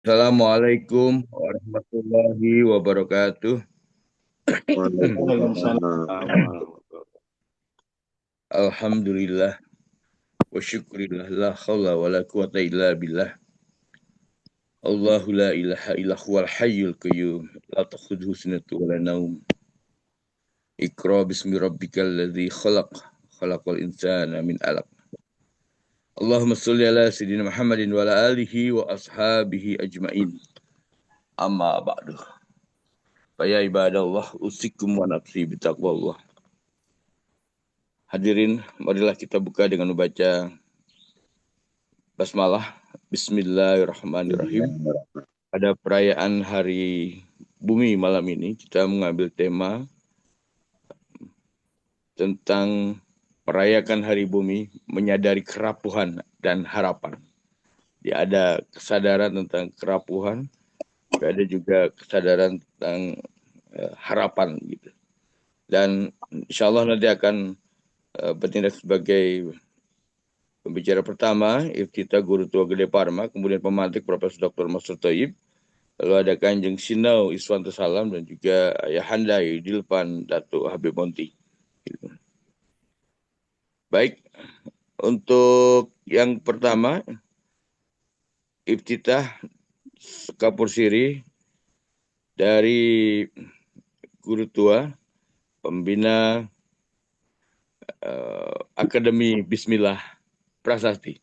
Assalamualaikum warahmatullahi wabarakatuh. Waalaikumsalam Waalaikumsalam. warahmatullahi Alhamdulillah wa syukurillah la khawla wa la quwata illa billah. Allahu la ilaha illa huwal hayyul qayyum la takhudhuhu sinatu wa la naum. Iqra bismi rabbikal ladzi khalaqal insana min 'alaq. Allahumma shalli ala sayyidina Muhammadin wa ala alihi wa ashabihi ajmain. Amma ba'du. Fa ya ibadallah usikum wa nafsi bitaqwallah. Hadirin, marilah kita buka dengan membaca basmalah. Bismillahirrahmanirrahim. Pada perayaan Hari Bumi malam ini, kita mengambil tema tentang merayakan Hari Bumi, menyadari kerapuhan dan harapan. Jadi ada kesadaran tentang kerapuhan, tapi ada juga kesadaran tentang harapan gitu. Dan insya Allah nanti akan bertindak sebagai pembicara pertama, Iftitah Guru Tua Gede Parma, kemudian pemantik Profesor Dr. Masud Thayyib, lalu ada Kanjeng Sinau Iswanto Salam, dan juga Ayahanda Dilpan Datuk Habib Monti. Baik, untuk yang pertama, Iftitah Kapur Siri dari Guru Tua, pembina Akademi Bismillah Prasasti.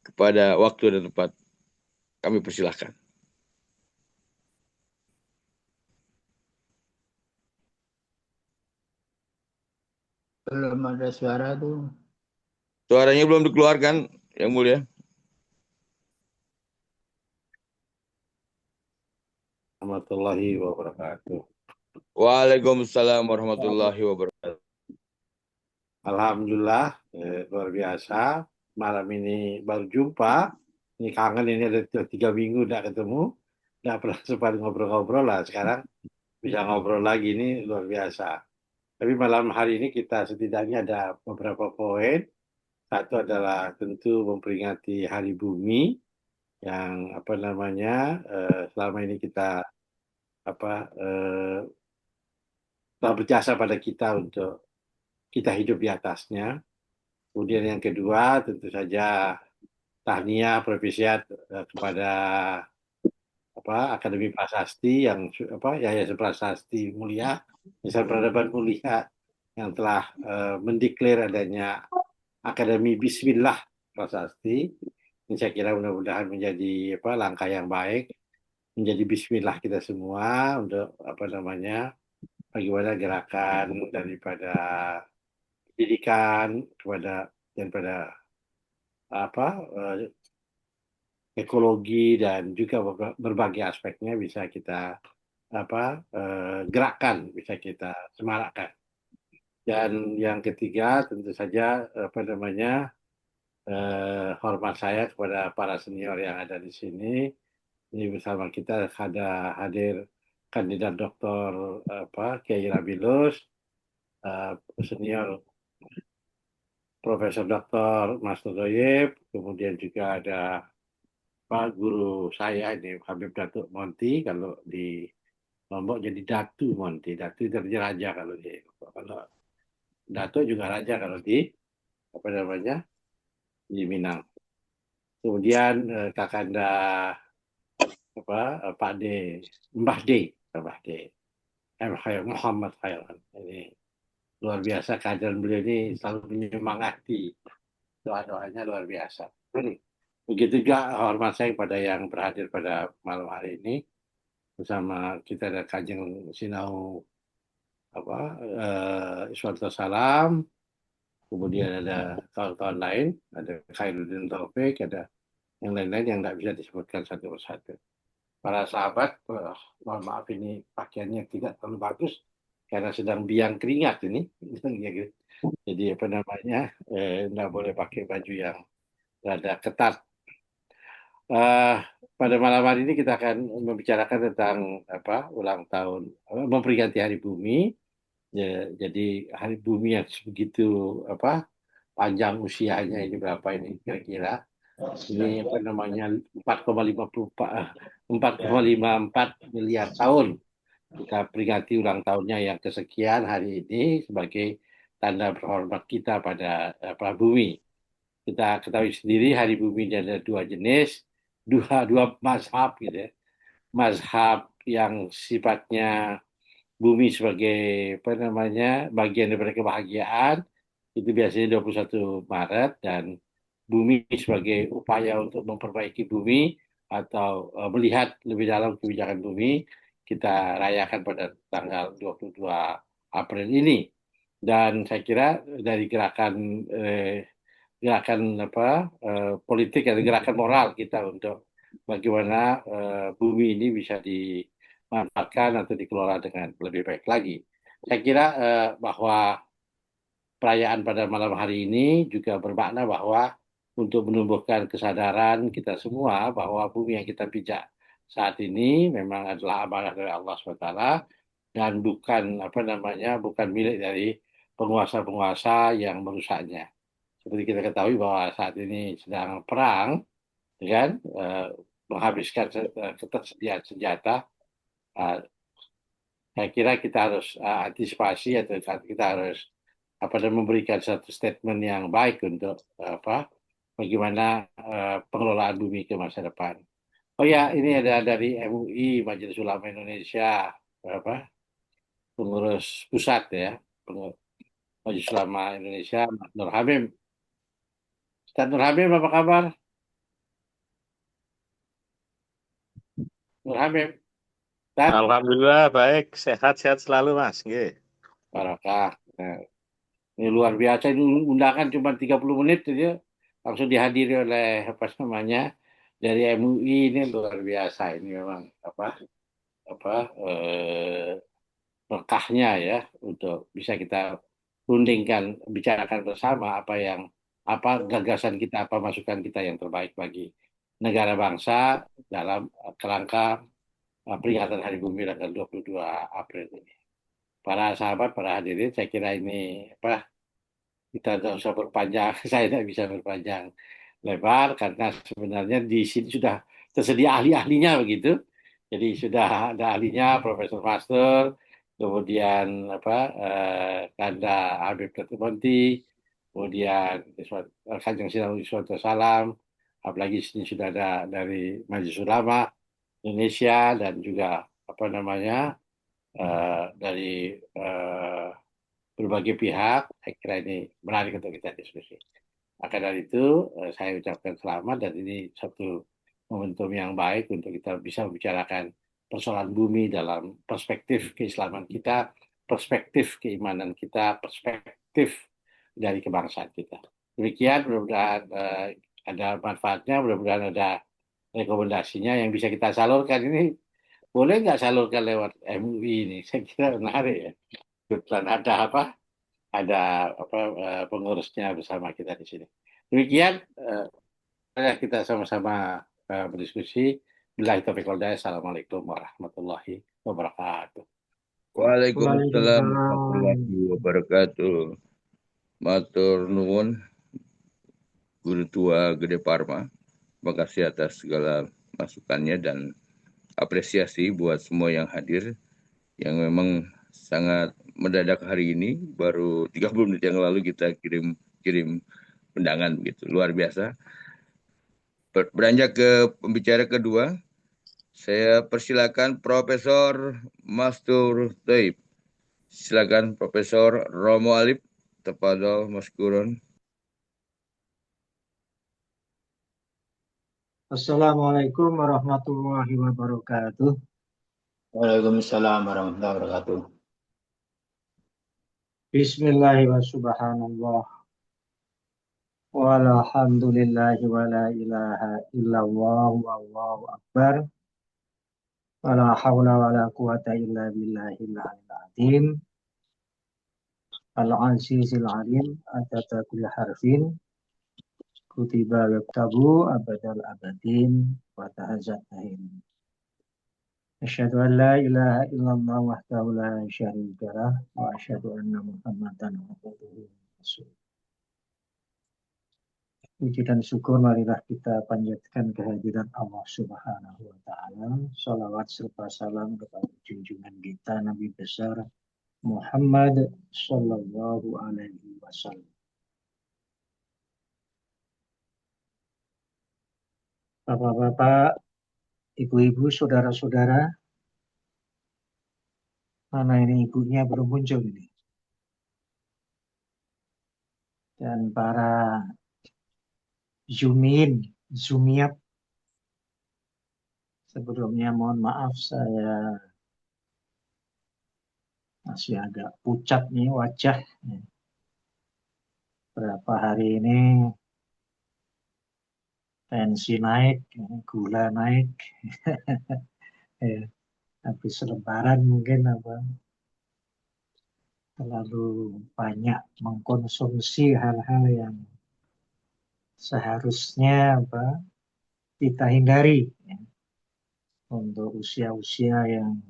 Kepada waktu dan tempat, kami persilahkan. Belum ada suara tuh. Suaranya belum dikeluarkan, Yang Mulia. warahmatullahi wabarakatuh. Waalaikumsalam warahmatullahi wabarakatuh. Alhamdulillah, luar biasa. Malam ini baru jumpa. Ini kangen, ini ada 3 minggu tidak ketemu. Tidak pernah sempat ngobrol-ngobrol lah. Sekarang bisa ngobrol lagi, ini luar biasa. Tapi malam hari ini kita setidaknya ada beberapa poin. Satu adalah tentu memperingati Hari Bumi yang selama ini kita telah berjasa pada kita untuk kita hidup di atasnya. Kemudian yang kedua tentu saja tahniah propisiat kepada Akademi Prasasti yang Yayasan Prasasti Mulia, Yayasan Peradaban Mulia yang telah mendeklar adanya Akademi Bismillah Prasasti. Ini saya kira mudah-mudahan menjadi langkah yang baik, menjadi Bismillah kita semua untuk bagaimana gerakan daripada pendidikan daripada ekologi dan juga berbagai aspeknya bisa kita gerakkan, bisa kita semarakkan. Dan yang ketiga tentu saja hormat saya kepada para senior yang ada di sini. Ini bersama kita ada hadir kandidat doktor Kiai Rabilus, senior Profesor Dr. Mas Todoyeb, kemudian juga ada Pak Guru saya ini Habib Datuk Monti, kalau di Lombok jadi Datu Monti, Datu itu raja kalau Datuk juga raja kalau di Minang. Kemudian Kakanda Pak D, Mbah D, Muhammad Khairan. Ini luar biasa, kehadiran beliau ini selalu menyemangati, doa-doanya luar biasa. Begitu juga hormat saya kepada yang berhadir pada malam hari ini. Bersama kita ada Kanjeng Sinau Iswanto Salam, kemudian ada kawan-kawan lain, ada Khairuddin Taufik, ada yang lain-lain yang tidak bisa disebutkan satu persatu. Para sahabat, mohon maaf ini pakaiannya tidak terlalu bagus karena sedang biang keringat ini. Jadi tidak boleh pakai baju yang rada ketat. Pada malam hari ini kita akan membicarakan tentang ulang tahun, memperingati Hari Bumi. Ya, jadi Hari Bumi yang begitu panjang usianya ini berapa ini kira-kira? Ini apa namanya 4,54 miliar tahun. Kita peringati ulang tahunnya yang kesekian hari ini sebagai tanda berhormat kita pada bumi. Kita ketahui sendiri hari bumi ini ada dua jenis, dua mazhab gitu ya. Mazhab yang sifatnya bumi sebagai apa namanya bagian daripada kebahagiaan itu biasanya 21 Maret dan bumi sebagai upaya untuk memperbaiki bumi atau melihat lebih dalam kebijakan bumi kita rayakan pada tanggal 22 April ini. Dan saya kira dari gerakan politik atau gerakan moral kita untuk bagaimana bumi ini bisa dimanfaatkan atau dikelola dengan lebih baik lagi. Saya kira bahwa perayaan pada malam hari ini juga bermakna bahwa untuk menumbuhkan kesadaran kita semua bahwa bumi yang kita pijak saat ini memang adalah amanah dari Allah SWT dan bukan milik dari penguasa-penguasa yang merusaknya. Seperti kita ketahui bahwa saat ini sedang perang, kan, menghabiskan ketersediaan senjata. Saya kira kita harus antisipasi atau kita harus memberikan satu statement yang baik untuk bagaimana pengelolaan bumi ke masa depan. Oh ya, ini ada dari MUI Majelis Ulama Indonesia pengurus pusat ya, Majelis Ulama Indonesia Nur Habib. Ustaz Nur Habib apa kabar? Nur Habib. Alhamdulillah baik, sehat-sehat selalu Mas. Nggih. Barakah. Nah, ini luar biasa, ini undangan cuma 30 menit saja langsung dihadiri oleh dari MUI. Ini luar biasa, ini memang berkahnya ya untuk bisa kita rundingkan, bicarakan bersama apa gagasan kita, apa masukan kita yang terbaik bagi negara bangsa dalam kerangka peringatan Hari Bumi tanggal 22 April ini. Para sahabat, para hadirin, saya kira ini kita tidak usah berpanjang, saya tidak bisa berpanjang lebar karena sebenarnya di sini sudah tersedia ahli-ahlinya begitu. Jadi sudah ada ahlinya, Profesor Master, kemudian Kanda Habib Ketumonti, kemudian Kanjeng Sunan Wiswanto Salam, apalagi sini sudah ada dari Majelis Ulama Indonesia dan juga dari berbagai pihak. Saya kira ini menarik untuk kita diskusi. Maka dari itu saya ucapkan selamat dan ini satu momentum yang baik untuk kita bisa membicarakan persoalan bumi dalam perspektif keislaman kita, perspektif keimanan kita, perspektif dari kebangsaan kita. Demikian, mudah-mudahan ada manfaatnya, mudah-mudahan ada rekomendasinya yang bisa kita salurkan. Ini boleh nggak salurkan lewat MUI ini? Saya kira menarik ya. Kebetulan ada pengurusnya bersama kita di sini. Demikian, kita sama-sama berdiskusi. Billahi taufiq wal hidayah. Assalamualaikum warahmatullahi wabarakatuh. Waalaikumsalam warahmatullahi wabarakatuh. Matur nuwun Guru Tua Gede Parma. Terima kasih atas segala masukannya dan apresiasi buat semua yang hadir yang memang sangat mendadak hari ini, baru 30 menit yang lalu kita kirim undangan begitu. Luar biasa. Beranjak ke pembicara kedua, saya persilakan Profesor Mastur Taib. Silakan Profesor Romo Alip, tafadhol maskurun. Assalamualaikum warahmatullahi wabarakatuh. Waalaikumsalam warahmatullahi wabarakatuh. Bismillahi wa subhanallah. Walhamdulillahi wa la ilaha illallah wallahu akbar. Wa la hawla wa la quwata illa billahil azim. Al-azizil alim adada kulli harfin. Kutiba yaktabu abadal abadin wa ta'azat tahim. Asyhadu an la ilaha illallah wahdahu la syarika lah wa asyhadu anna Muhammadan abduhu wa rasuluh. Puji dan syukur marilah kita panjatkan kehadiran Allah Subhanahu wa taala. Shalawat serta salam kepada junjungan kita Nabi besar Muhammad sallallahu alaihi wasallam. Bapak-bapak, ibu-ibu, saudara-saudara, mana ini ibunya belum muncul ini. Dan para Zumiat, sebelumnya mohon maaf saya masih agak pucat nih wajah. Berapa hari ini tensi naik, gula naik. Ya, habis lebaran mungkin terlalu banyak mengkonsumsi hal-hal yang seharusnya kita hindari untuk usia-usia yang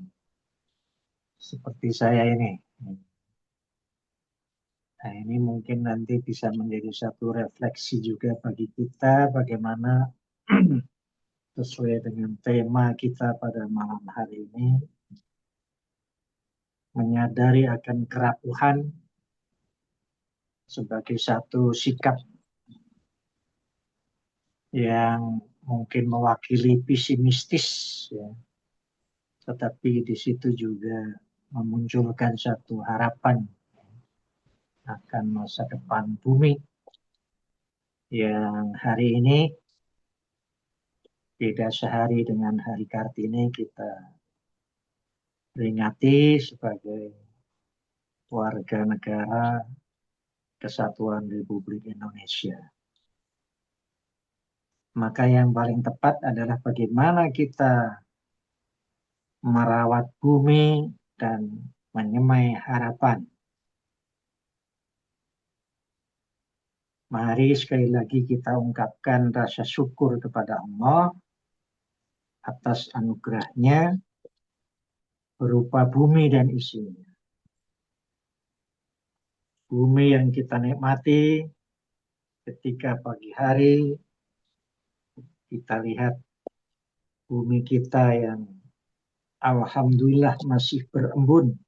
seperti saya ini. Nah, ini mungkin nanti bisa menjadi satu refleksi juga bagi kita bagaimana sesuai dengan tema kita pada malam hari ini, menyadari akan kerapuhan sebagai satu sikap yang mungkin mewakili pesimistis, ya. Tetapi di situ juga memunculkan satu harapan akan masa depan bumi yang hari ini beda sehari dengan hari Kartini kita peringati sebagai warga negara Kesatuan Republik Indonesia. Maka yang paling tepat adalah bagaimana kita merawat bumi dan menyemai harapan. Mari sekali lagi kita ungkapkan rasa syukur kepada Allah atas anugerahnya berupa bumi dan isinya. Bumi yang kita nikmati ketika pagi hari kita lihat bumi kita yang alhamdulillah masih berembun,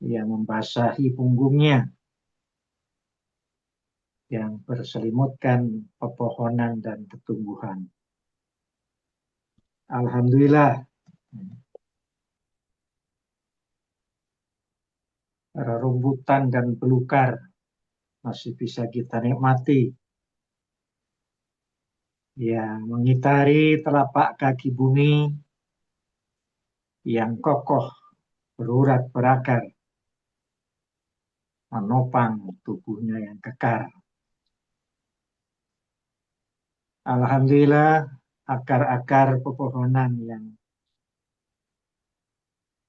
yang membasahi punggungnya, yang berselimutkan pepohonan dan tumbuhan. Alhamdulillah, rumbutan dan belukar masih bisa kita nikmati, yang mengitari telapak kaki bumi yang kokoh, berurat berakar, menopang tubuhnya yang kekar. Alhamdulillah, akar-akar pepohonan yang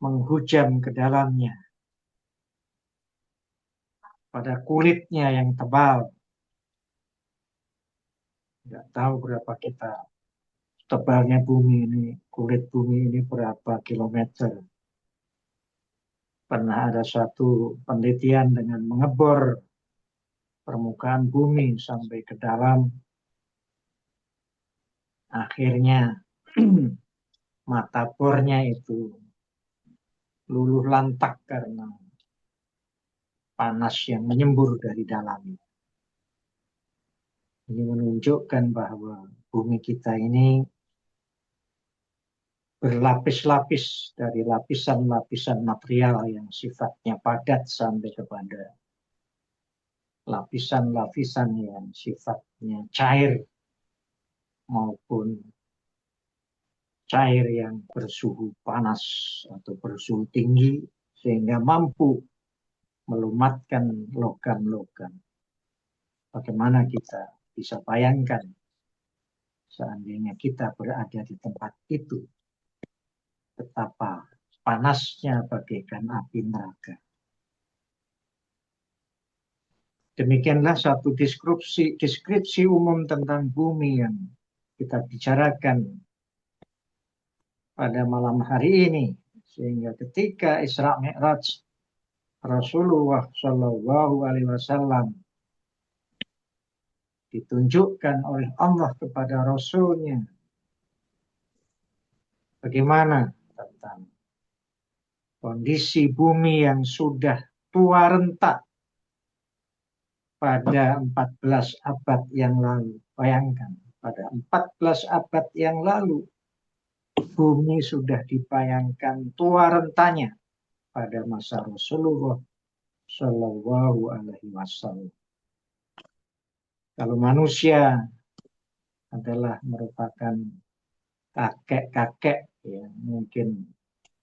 menghujam ke dalamnya, pada kulitnya yang tebal. Nggak tahu berapa kita tebalnya bumi ini, kulit bumi ini berapa kilometer. Pernah ada satu penelitian dengan mengebor permukaan bumi sampai ke dalam. Akhirnya mata bornya itu luluh lantak karena panas yang menyembur dari dalamnya. Ini menunjukkan bahwa bumi kita ini berlapis-lapis dari lapisan-lapisan material yang sifatnya padat sampai kepada lapisan-lapisan yang sifatnya cair maupun cair yang bersuhu panas atau bersuhu tinggi sehingga mampu melumatkan logam-logam. Bagaimana kita bisa bayangkan seandainya kita berada di tempat itu, betapa panasnya bagaikan api neraka. Demikianlah satu deskripsi umum tentang bumi yang kita bicarakan pada malam hari ini. Sehingga ketika Isra Mi'raj Rasulullah Shallallahu Alaihi Wasallam ditunjukkan oleh Allah kepada Rasulnya. Bagaimana tentang kondisi bumi yang sudah tua renta pada 14 abad yang lalu. Bayangkan, pada 14 abad yang lalu, bumi sudah dibayangkan tua rentanya pada masa Rasulullah Shallallahu Alaihi Wasallam. Kalau manusia adalah merupakan kakek-kakek yang mungkin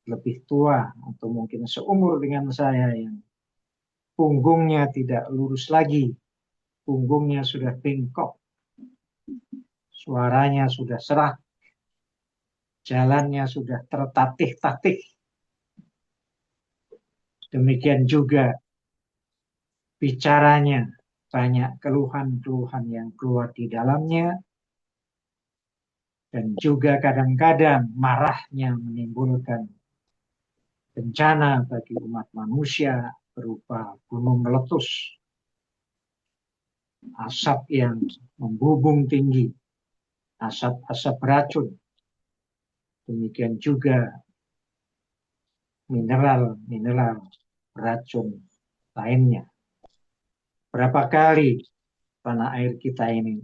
lebih tua atau mungkin seumur dengan saya yang punggungnya tidak lurus lagi, punggungnya sudah bengkok, suaranya sudah serak, jalannya sudah tertatih-tatih. Demikian juga bicaranya, banyak keluhan-keluhan yang keluar di dalamnya, dan juga kadang-kadang marahnya menimbulkan bencana bagi umat manusia berupa gunung meletus, asap yang membubung tinggi, asap-asap beracun. Demikian juga mineral-mineral beracun lainnya. Berapa kali tanah air kita ini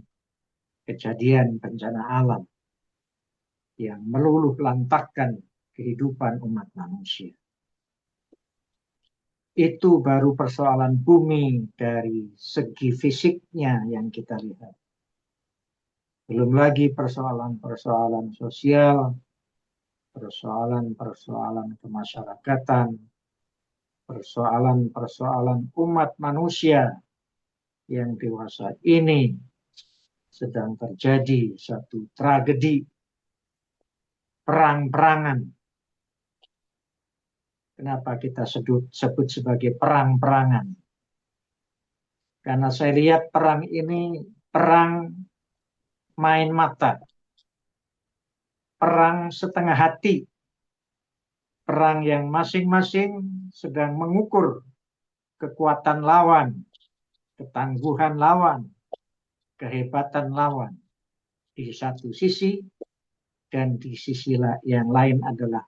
kejadian bencana alam yang meluluh lantakkan kehidupan umat manusia. Itu baru persoalan bumi dari segi fisiknya yang kita lihat. Belum lagi persoalan-persoalan sosial, persoalan-persoalan kemasyarakatan, persoalan-persoalan umat manusia yang dewasa ini sedang terjadi satu tragedi perang-perangan. Kenapa kita sebut sebagai perang-perangan? Karena saya lihat perang ini perang main mata, perang setengah hati, perang yang masing-masing sedang mengukur kekuatan lawan, ketangguhan lawan, kehebatan lawan di satu sisi, dan di sisi yang lain adalah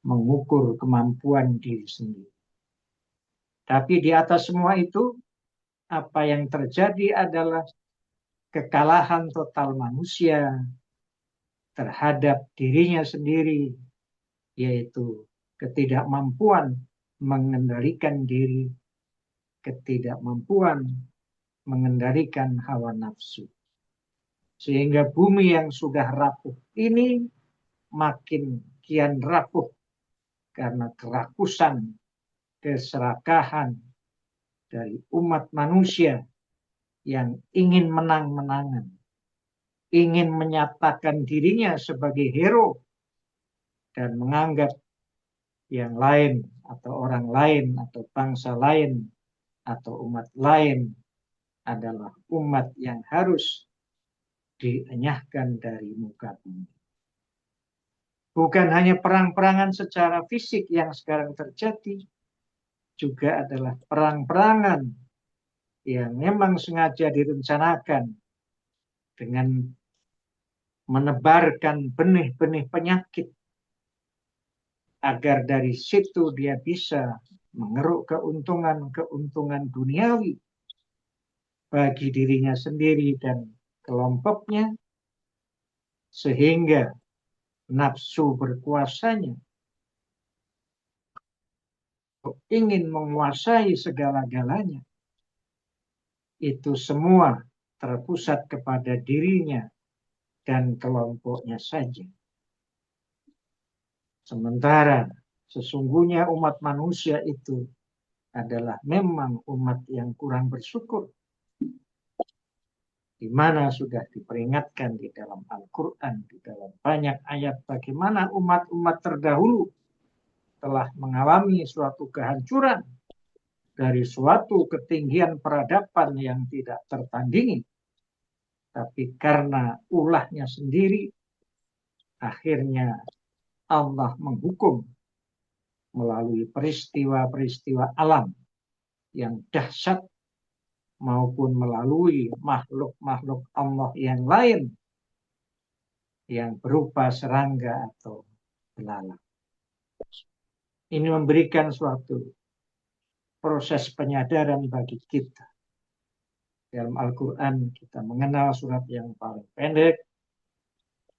mengukur kemampuan diri sendiri. Tapi di atas semua itu, apa yang terjadi adalah kekalahan total manusia terhadap dirinya sendiri, yaitu ketidakmampuan mengendalikan diri, ketidakmampuan mengendalikan hawa nafsu. Sehingga bumi yang sudah rapuh ini makin kian rapuh karena kerakusan, keserakahan dari umat manusia yang ingin menang-menangan, ingin menyatakan dirinya sebagai hero, dan menganggap yang lain atau orang lain atau bangsa lain atau umat lain adalah umat yang harus dienyahkan dari muka bumi. Bukan hanya perang-perangan secara fisik yang sekarang terjadi, juga adalah perang-perangan yang memang sengaja direncanakan dengan menebarkan benih-benih penyakit agar dari situ dia bisa mengeruk keuntungan duniawi bagi dirinya sendiri dan kelompoknya, sehingga nafsu berkuasanya ingin menguasai segala-galanya. Itu semua terpusat kepada dirinya dan kelompoknya saja. Sementara sesungguhnya umat manusia itu adalah memang umat yang kurang bersyukur, di mana sudah diperingatkan di dalam Al-Quran, di dalam banyak ayat bagaimana umat-umat terdahulu telah mengalami suatu kehancuran dari suatu ketinggian peradaban yang tidak tertandingi. Tapi karena ulahnya sendiri, akhirnya Allah menghukum melalui peristiwa-peristiwa alam yang dahsyat, maupun melalui makhluk-makhluk Allah yang lain yang berupa serangga atau belalang. Ini memberikan suatu proses penyadaran bagi kita. Dalam Al-Quran kita mengenal surat yang paling pendek.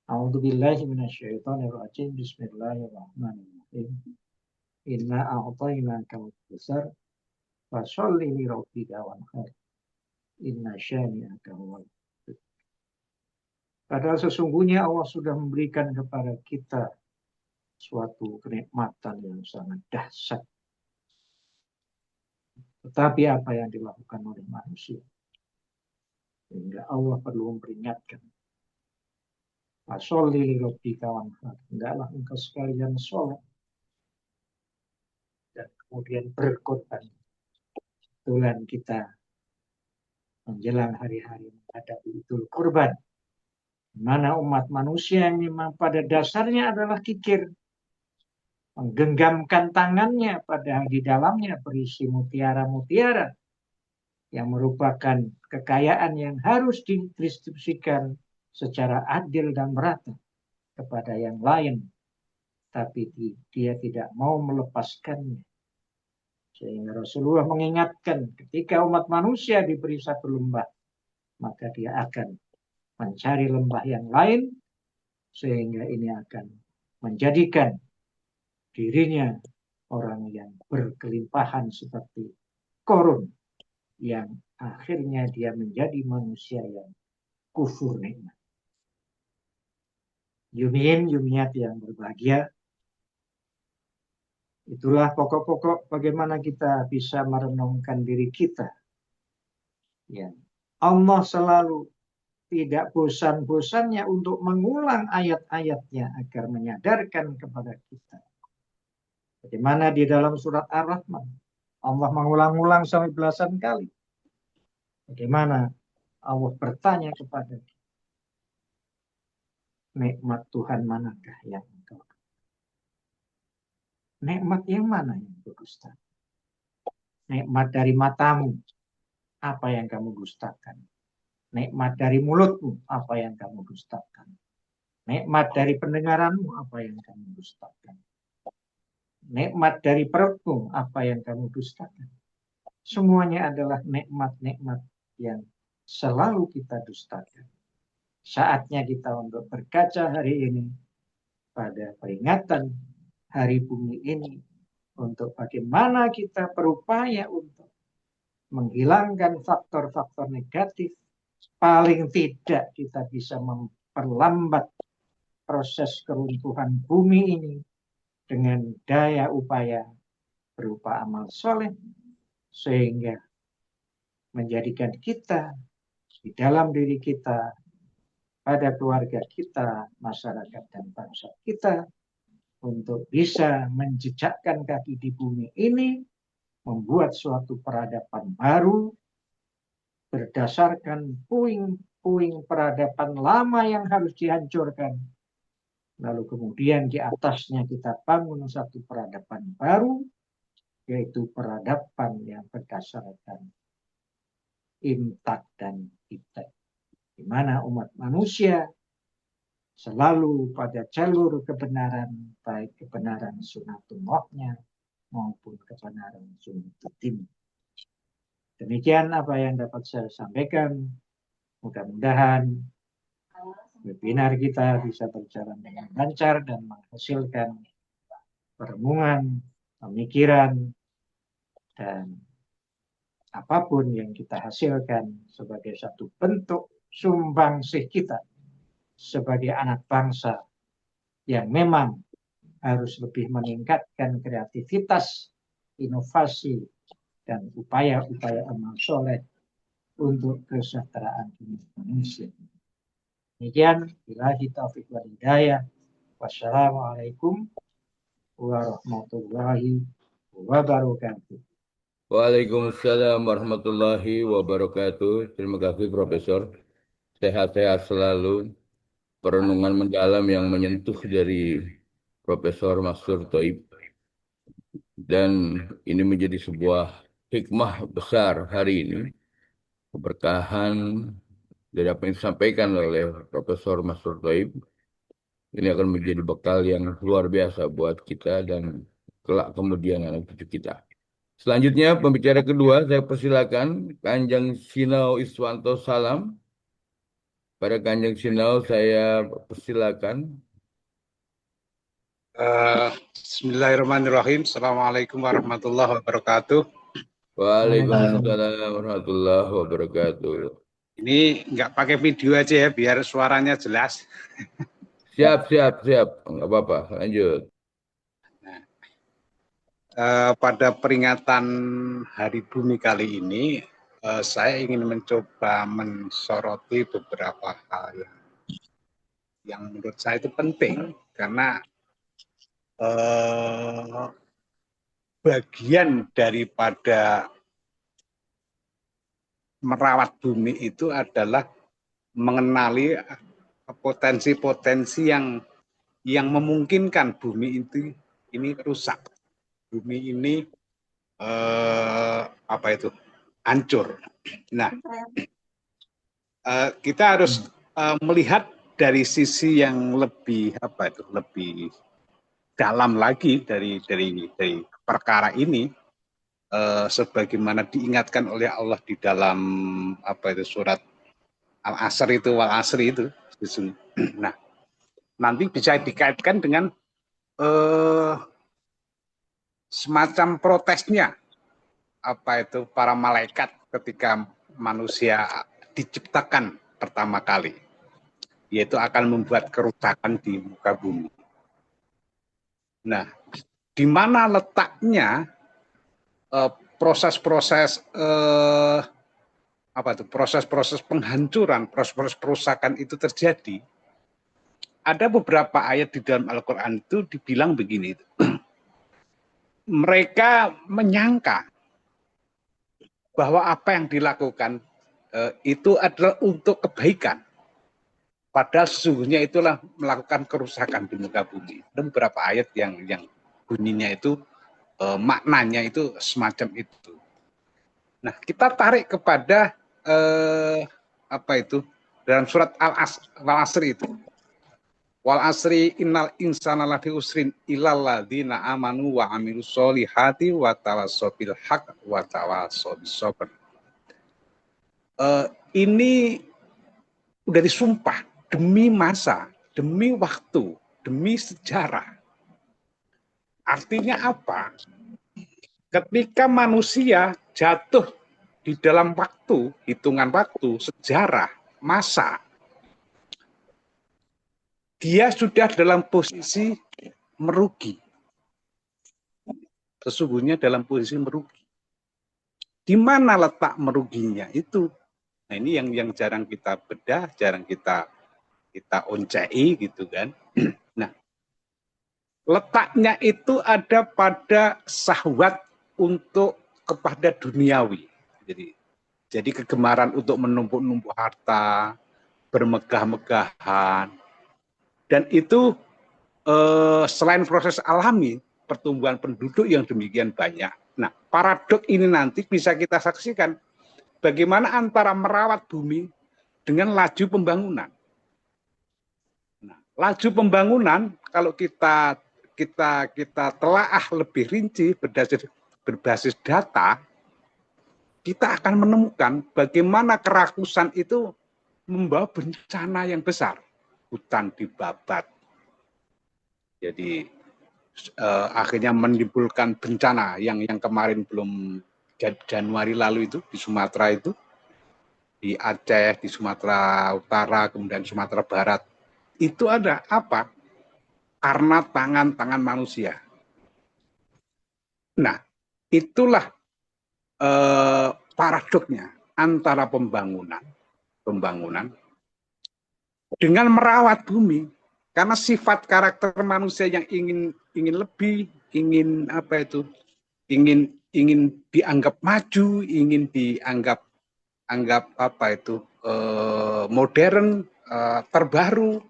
A'udzubillahi minasyaitonirrajim. Bismillahirrahmanirrahim. Inna a'tainakal kautsar fasholli li rabbika wanhar. Inna syani'aka huwal abtar. Padahal sesungguhnya Allah sudah memberikan kepada kita suatu kenikmatan yang sangat dahsyat. Tetapi apa yang dilakukan oleh manusia? Sehingga Allah perlu memperingatkan. Fasholli li rabbika wanhar. Hendaklah engkau sekalian sholat dan kemudian berkorban. Kebetulan kita menjelang hari-hari menghadapi Idul Kurban, di mana umat manusia yang memang pada dasarnya adalah kikir, menggenggamkan tangannya padahal di dalamnya berisi mutiara-mutiara yang merupakan kekayaan yang harus didistribusikan secara adil dan merata kepada yang lain, tapi dia tidak mau melepaskannya. Sehingga Rasulullah mengingatkan ketika umat manusia diberi satu lembah, maka dia akan mencari lembah yang lain, sehingga ini akan menjadikan dirinya orang yang berkelimpahan seperti Qarun, yang akhirnya dia menjadi manusia yang kufur nikmat. Yumiat yang berbahagia, itulah pokok-pokok bagaimana kita bisa merenungkan diri kita. Ya, Allah selalu tidak bosan-bosannya untuk mengulang ayat-ayatnya agar menyadarkan kepada kita. Bagaimana di dalam surat Ar-Rahman, Allah mengulang-ulang sampai belasan kali. Bagaimana Allah bertanya kepada kita, nikmat Tuhan manakah yang engkau? Nikmat yang mana yang engkau dustakan? Nikmat dari matamu, apa yang kamu dustakan? Nikmat dari mulutmu, apa yang kamu dustakan? Nikmat dari pendengaranmu, apa yang kamu dustakan? Nikmat dari perutmu, apa yang kamu dustakan? Semuanya adalah nikmat-nikmat yang selalu kita dustakan. Saatnya kita untuk berkaca hari ini pada peringatan hari bumi ini, untuk bagaimana kita berupaya untuk menghilangkan faktor-faktor negatif. Paling tidak kita bisa memperlambat proses keruntuhan bumi ini dengan daya upaya berupa amal soleh, sehingga menjadikan kita di dalam diri kita, pada keluarga kita, masyarakat dan bangsa kita, untuk bisa menjejakkan kaki di bumi ini, membuat suatu peradaban baru berdasarkan puing-puing peradaban lama yang harus dihancurkan. Lalu kemudian di atasnya kita bangun satu peradaban baru, yaitu peradaban yang berdasarkan imtak dan ibtak, di mana umat manusia selalu pada jalur kebenaran, baik kebenaran sunatullahnya maupun kebenaran sunnatuddin. Demikian apa yang dapat saya sampaikan. Mudah-mudahan webinar kita bisa berjalan dengan lancar dan menghasilkan perenungan, pemikiran, dan apapun yang kita hasilkan sebagai satu bentuk sumbangsih kita sebagai anak bangsa yang memang harus lebih meningkatkan kreativitas, inovasi, dan upaya-upaya amal soleh untuk kesejahteraan manusia. Demikian, billahi taufiq wal hidayah. Wassalamualaikum warahmatullahi wabarakatuh. Waalaikumsalam warahmatullahi wabarakatuh. Terima kasih Profesor. Sehat-sehat selalu. Perenungan mendalam yang menyentuh dari Profesor Mansur Thoib. Dan ini menjadi sebuah hikmah besar hari ini, keberkahan dari apa yang disampaikan oleh Profesor Masrur Thaib. Ini akan menjadi bekal yang luar biasa buat kita dan kelak kemudian anak cucu kita. Selanjutnya pembicara kedua saya persilakan Kanjeng Sinau Iswanto Salam. Pada Kanjeng Sinau saya persilakan. Bismillahirrahmanirrahim. Assalamualaikum warahmatullahi wabarakatuh. Waalaikumsalam warahmatullahi wabarakatuh. Ini nggak pakai video aja ya, biar suaranya jelas. Siap. Nggak apa-apa, lanjut. Pada peringatan Hari Bumi kali ini, saya ingin mencoba mensoroti beberapa hal yang menurut saya itu penting, karena bagian daripada merawat bumi itu adalah mengenali potensi-potensi yang memungkinkan bumi itu ini rusak, bumi ini hancur. Nah, kita harus melihat dari sisi yang lebih lebih dalam lagi dari perkara ini, sebagaimana diingatkan oleh Allah di dalam surat Al-Asr itu, Wal-Asri itu. Nah, nanti bisa dikaitkan dengan semacam protesnya para malaikat ketika manusia diciptakan pertama kali, yaitu akan membuat kerusakan di muka bumi. Nah, di mana letaknya proses-proses penghancuran, proses perusakan itu terjadi? Ada beberapa ayat di dalam Al-Quran itu dibilang begini, mereka menyangka bahwa apa yang dilakukan itu adalah untuk kebaikan, padahal sesungguhnya itulah melakukan kerusakan di muka bumi. Ada beberapa ayat yang bunyinya itu maknanya itu semacam itu. Nah, kita tarik kepada dalam surat Al-Asr itu. Wal asri innal insana lafi usrin illal ladzina amanu wa amilus solihati wa tawassaw bil haqq wa tawassaw bis sabr. Ini udah disumpah demi masa, demi waktu, demi sejarah. Artinya apa? Ketika manusia jatuh di dalam waktu, hitungan waktu, sejarah, masa, dia sudah dalam posisi merugi. Sesungguhnya dalam posisi merugi. Di mana letak meruginya itu? Nah, ini yang jarang kita bedah, jarang kita oncei gitu kan. Nah, letaknya itu ada pada syahwat untuk kepada duniawi. Jadi kegemaran untuk menumpuk-numpuk harta, bermegah-megahan. Dan itu selain proses alami, pertumbuhan penduduk yang demikian banyak. Nah, paradok ini nanti bisa kita saksikan bagaimana antara merawat bumi dengan laju pembangunan. Nah, laju pembangunan kalau kita telaah lebih rinci berbasis data, kita akan menemukan bagaimana kerakusan itu membawa bencana yang besar. Hutan dibabat. Jadi akhirnya menimbulkan bencana yang kemarin belum Januari lalu itu di Sumatera itu, di Aceh, di Sumatera Utara, kemudian Sumatera Barat. Itu ada apa? Karena tangan-tangan manusia. Nah, itulah paradoknya antara pembangunan dengan merawat bumi, karena sifat karakter manusia yang ingin lebih, ingin dianggap maju, ingin dianggap modern, terbaru.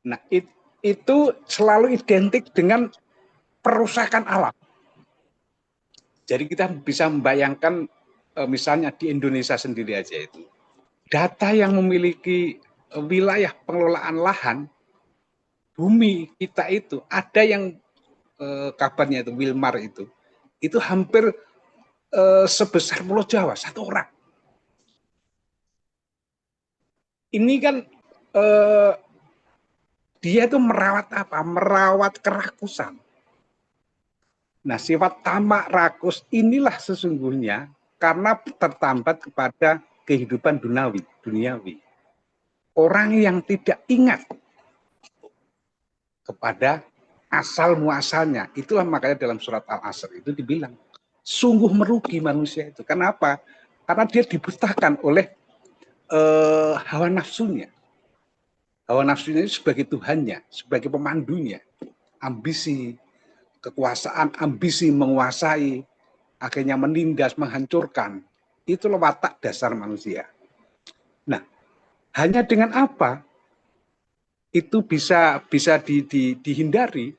Nah, itu selalu identik dengan perusakan alam. Jadi kita bisa membayangkan misalnya di Indonesia sendiri aja itu, data yang memiliki wilayah pengelolaan lahan bumi kita itu ada yang kabarnya itu Wilmar itu hampir sebesar Pulau Jawa, satu orang. Ini kan dia itu merawat apa? Merawat kerakusan. Nah, sifat tamak rakus inilah sesungguhnya karena tertambat kepada kehidupan duniawi. Orang yang tidak ingat kepada asal muasalnya. Itulah makanya dalam surat Al-Asr itu dibilang, sungguh merugi manusia itu. Kenapa? Karena dia dibutakan oleh hawa nafsunya. Hawa nafsunya itu sebagai Tuhannya, sebagai pemandunya. Ambisi, kekuasaan, ambisi menguasai, akhirnya menindas, menghancurkan. Itulah watak dasar manusia. Nah, hanya dengan apa itu bisa dihindari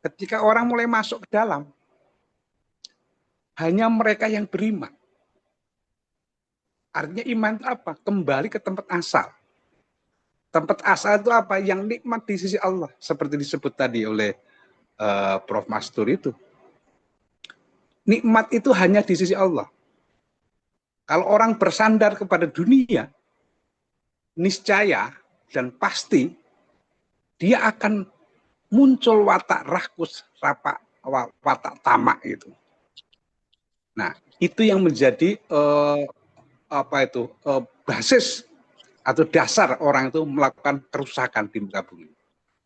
ketika orang mulai masuk ke dalam. Hanya mereka yang beriman. Artinya iman itu apa? Kembali ke tempat asal. Tempat asal itu apa? Yang nikmat di sisi Allah. Seperti disebut tadi oleh Prof. Mastur itu. Nikmat itu hanya di sisi Allah. Kalau orang bersandar kepada dunia, niscaya dan pasti dia akan muncul watak rakus, watak tamak itu. Nah, itu yang menjadi basis atau dasar orang itu melakukan kerusakan di muka bumi.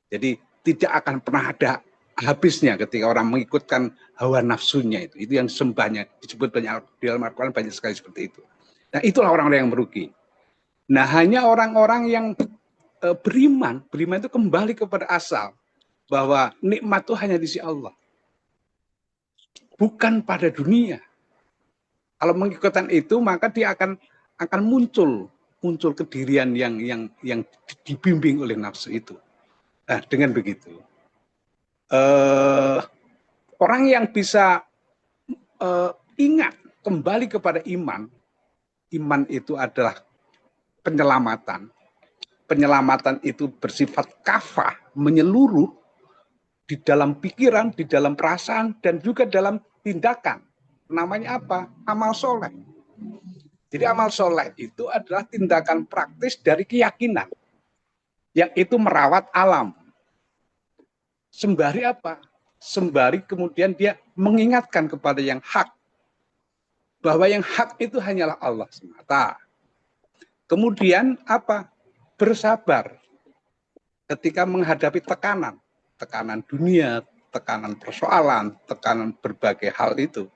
Jadi tidak akan pernah ada habisnya ketika orang mengikutkan hawa nafsunya itu. Itu yang sembahnya disebut banyak di dalam Al-Quran, banyak sekali seperti itu. Nah, itulah orang-orang yang merugi. Nah, hanya orang-orang yang beriman itu kembali kepada asal bahwa nikmat itu hanya di sisi Allah, bukan pada dunia. Kalau mengikutkan itu, maka dia akan muncul kedirian yang dibimbing oleh nafsu itu. Nah, dengan begitu, orang yang bisa ingat kembali kepada iman itu adalah penyelamatan. Penyelamatan itu bersifat kafah, menyeluruh di dalam pikiran, di dalam perasaan, dan juga dalam tindakan. Namanya apa? Amal soleh. Jadi amal soleh itu adalah tindakan praktis dari keyakinan. Yang itu merawat alam. Sembari apa? Sembari kemudian dia mengingatkan kepada yang hak. Bahwa yang hak itu hanyalah Allah semata. Kemudian apa? Bersabar. Ketika menghadapi tekanan. Tekanan dunia, tekanan persoalan, tekanan berbagai hal itu.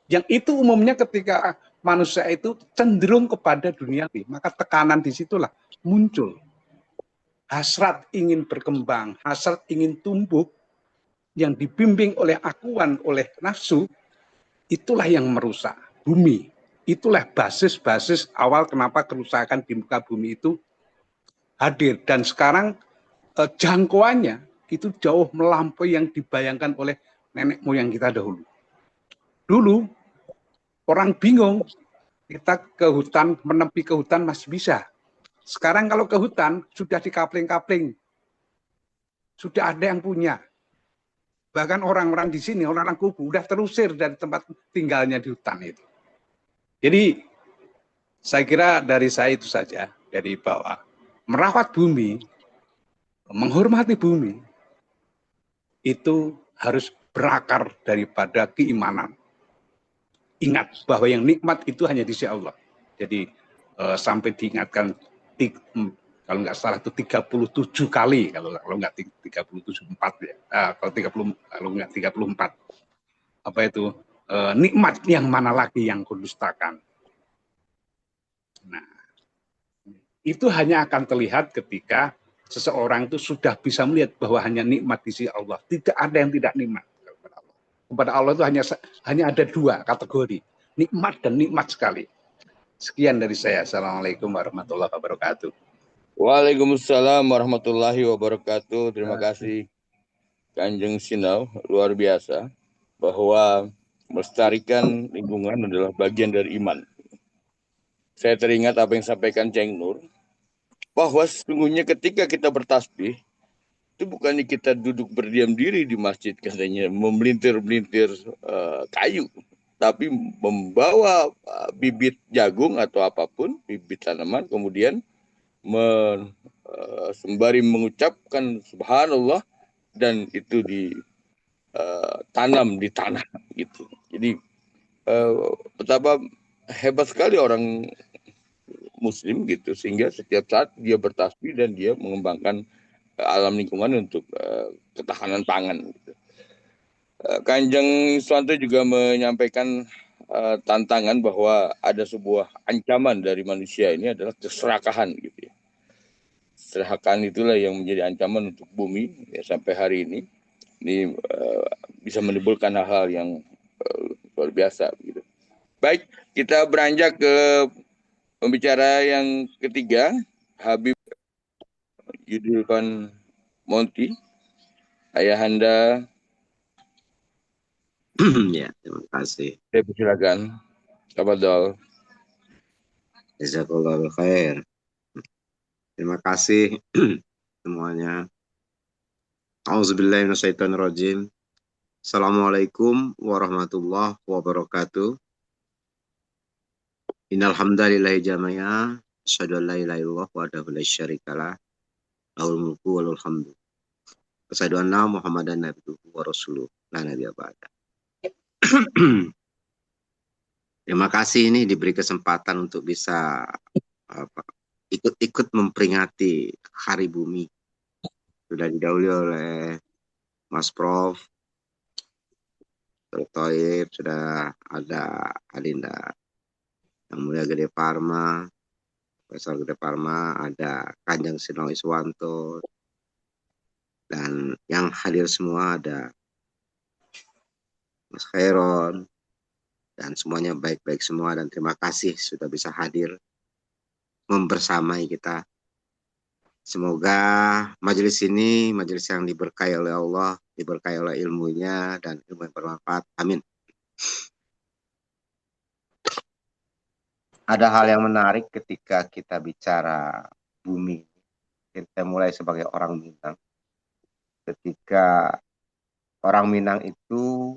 Yang itu umumnya ketika manusia itu cenderung kepada duniawi, maka tekanan disitulah muncul. Hasrat ingin berkembang, hasrat ingin tumbuh, yang dibimbing oleh akuan, oleh nafsu, itulah yang merusak bumi. Itulah basis-basis awal kenapa kerusakan di muka bumi itu hadir. Dan sekarang jangkauannya itu jauh melampaui yang dibayangkan oleh nenek moyang kita dahulu. Dulu orang bingung, kita ke hutan, menepi ke hutan masih bisa. Sekarang kalau ke hutan, sudah dikapling-kapling. Sudah ada yang punya. Bahkan orang-orang di sini, orang-orang kubu, sudah terusir dari tempat tinggalnya di hutan itu. Jadi, saya kira dari saya itu saja. Dari bahwa merawat bumi, menghormati bumi, itu harus berakar daripada keimanan. Ingat bahwa yang nikmat itu hanya di sisi Allah. Jadi sampai diingatkan kalau nggak salah itu 37 kali, kalau nggak 37 4 ya. Kalau nggak 34. Apa itu? Nikmat yang mana lagi yang kau dustakan. Nah, itu hanya akan terlihat ketika seseorang itu sudah bisa melihat bahwa hanya nikmat di sisi Allah. Tidak ada yang tidak nikmat. Kepada Allah itu hanya ada dua kategori, nikmat dan nikmat sekali. Sekian dari saya. Assalamualaikum warahmatullahi wabarakatuh. Waalaikumsalam warahmatullahi wabarakatuh. Terima kasih Kanjeng Sinau, luar biasa, bahwa melestarikan lingkungan adalah bagian dari iman. saya teringat apa yang disampaikan Ceng Nur, bahwa sesungguhnya ketika kita bertasbih, itu bukannya kita duduk berdiam diri di masjid katanya, memelintir-melintir kayu, tapi membawa bibit jagung atau apapun, bibit tanaman, kemudian sembari mengucapkan subhanallah, dan itu ditanam di tanah gitu. Jadi betapa hebat sekali orang Muslim gitu, sehingga setiap saat dia bertasbih dan dia mengembangkan alam lingkungan untuk ketahanan pangan. Gitu. Kanjeng Suwanto juga menyampaikan tantangan bahwa ada sebuah ancaman dari manusia ini adalah keserakahan gitu ya. Keserakahan itulah yang menjadi ancaman untuk bumi ya, sampai hari ini. Ini bisa menimbulkan hal-hal yang luar biasa gitu. Baik, kita beranjak ke pembicara yang ketiga, Habib Yudhilvan Monty. Ayahanda, Ya, terima kasih. saya persilakan. Tafadhol. Jazakallahu khair. Terima kasih semuanya. Auzubillahi minasyaitonirrajim. Assalamualaikum warahmatullahi wabarakatuh. Innal hamdalillahi jami'a, asyhadu an la ilaha illallah wahdahu la syarikalah, lahul mulku wa lahul hamdu. Asyhadu anna Muhammadan abduhu wa rasuluh, la nabiyya ba'da. Terima kasih ini diberi kesempatan untuk bisa ikut-ikut memperingati Hari Bumi. Sudah didahului oleh Mas Prof, Dr. Thoib, sudah ada Alinda Yang Mulia Gede Parma, Profesor Gede Parma, ada Kanjeng Sino Iswanto, dan yang hadir semua ada Mas Khairon, dan semuanya baik-baik semua, dan terima kasih sudah bisa hadir membersamai kita. Semoga majelis ini majelis yang diberkahi oleh Allah, diberkahi oleh ilmunya dan ilmu yang bermanfaat. Amin. Ada hal yang menarik ketika kita bicara bumi. Kita mulai sebagai orang Minang. Ketika orang Minang itu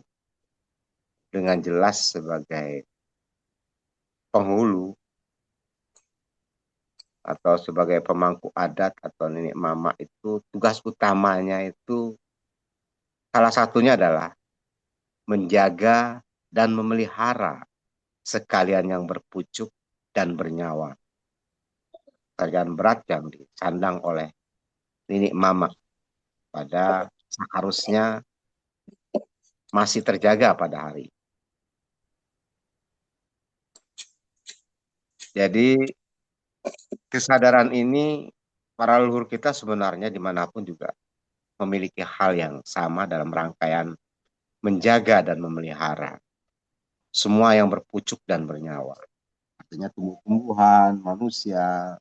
dengan jelas sebagai penghulu atau sebagai pemangku adat atau nenek mama, itu tugas utamanya itu salah satunya adalah menjaga dan memelihara sekalian yang berpucuk dan bernyawa. Pekerjaan berat yang disandang oleh nenek mama pada seharusnya masih terjaga pada hari. Jadi kesadaran ini para leluhur kita sebenarnya dimanapun juga memiliki hal yang sama dalam rangkaian menjaga dan memelihara semua yang berpucuk dan bernyawa. Artinya tumbuh-tumbuhan, manusia,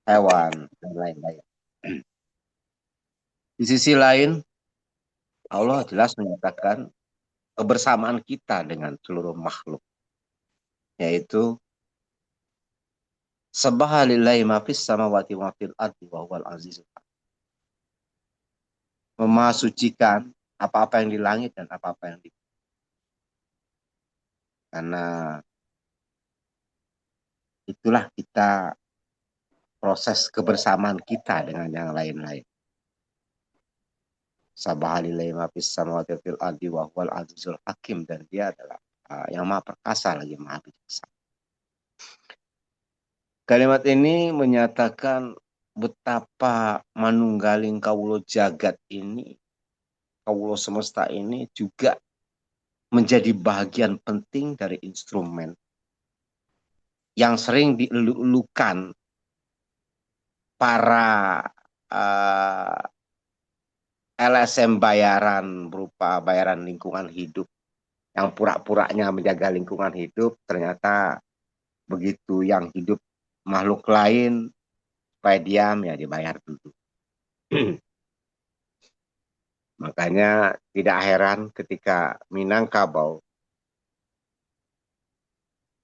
hewan, dan lain-lain. Di sisi lain, Allah jelas menyatakan kebersamaan kita dengan seluruh makhluk, yaitu Sabbaha lillahi ma fis samawati wa fil ardi wa huwal azizul hakim. Memasucikan apa-apa yang di langit dan apa-apa yang di bumi. Karena itulah kita proses kebersamaan kita dengan yang lain-lain. Sabbaha lillahi ma fis samawati wa fil ardi wa huwal azizul hakim, dan dia adalah yang maha perkasa lagi maha bijaksana. Kalimat ini menyatakan betapa manunggaling kawulo jagat ini, kawulo semesta ini juga menjadi bagian penting dari instrumen yang sering dielulukan para LSM bayaran berupa bayaran lingkungan hidup yang pura-puranya menjaga lingkungan hidup, ternyata begitu yang hidup makhluk lain supaya diam ya dibayar dulu. Makanya tidak heran ketika Minangkabau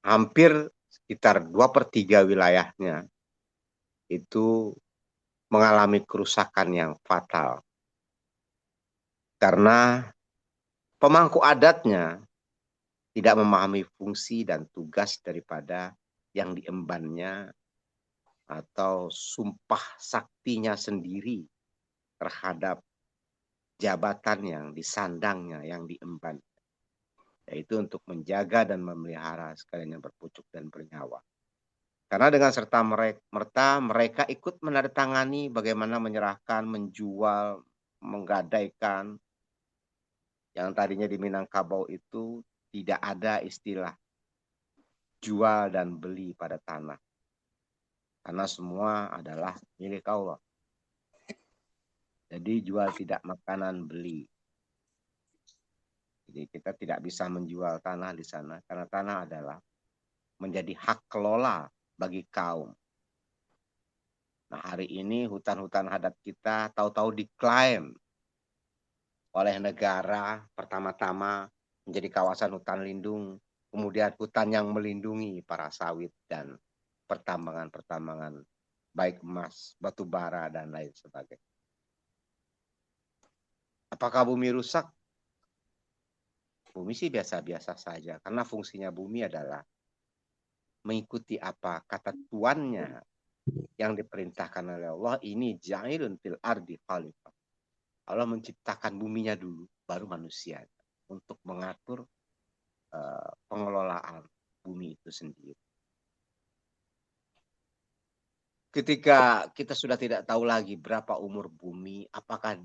hampir sekitar 2/3 wilayahnya itu mengalami kerusakan yang fatal. Karena pemangku adatnya tidak memahami fungsi dan tugas daripada yang diembannya atau sumpah saktinya sendiri terhadap jabatan yang disandangnya, yang diemban, yaitu untuk menjaga dan memelihara sekalian yang berpucuk dan bernyawa. Karena dengan serta-merta mereka ikut menandatangani bagaimana menyerahkan, menjual, menggadaikan. Yang tadinya di Minangkabau itu tidak ada istilah jual dan beli pada tanah. Karena semua adalah milik Allah. Jadi jual tidak makanan beli. Jadi kita tidak bisa menjual tanah di sana karena tanah adalah menjadi hak kelola bagi kaum. Nah, hari ini hutan-hutan adat kita tahu-tahu diklaim oleh negara, pertama-tama menjadi kawasan hutan lindung, kemudian hutan yang melindungi para sawit dan pertambangan-pertambangan baik emas, batu bara dan lain sebagainya. Apakah bumi rusak? Bumi sih biasa-biasa saja karena fungsinya bumi adalah mengikuti apa kata tuannya yang diperintahkan oleh Allah, ini ja'ilun fil ardi khalifah. Allah menciptakan buminya dulu, baru manusia untuk mengatur pengelolaan bumi itu sendiri. Ketika kita sudah tidak tahu lagi berapa umur bumi, apakah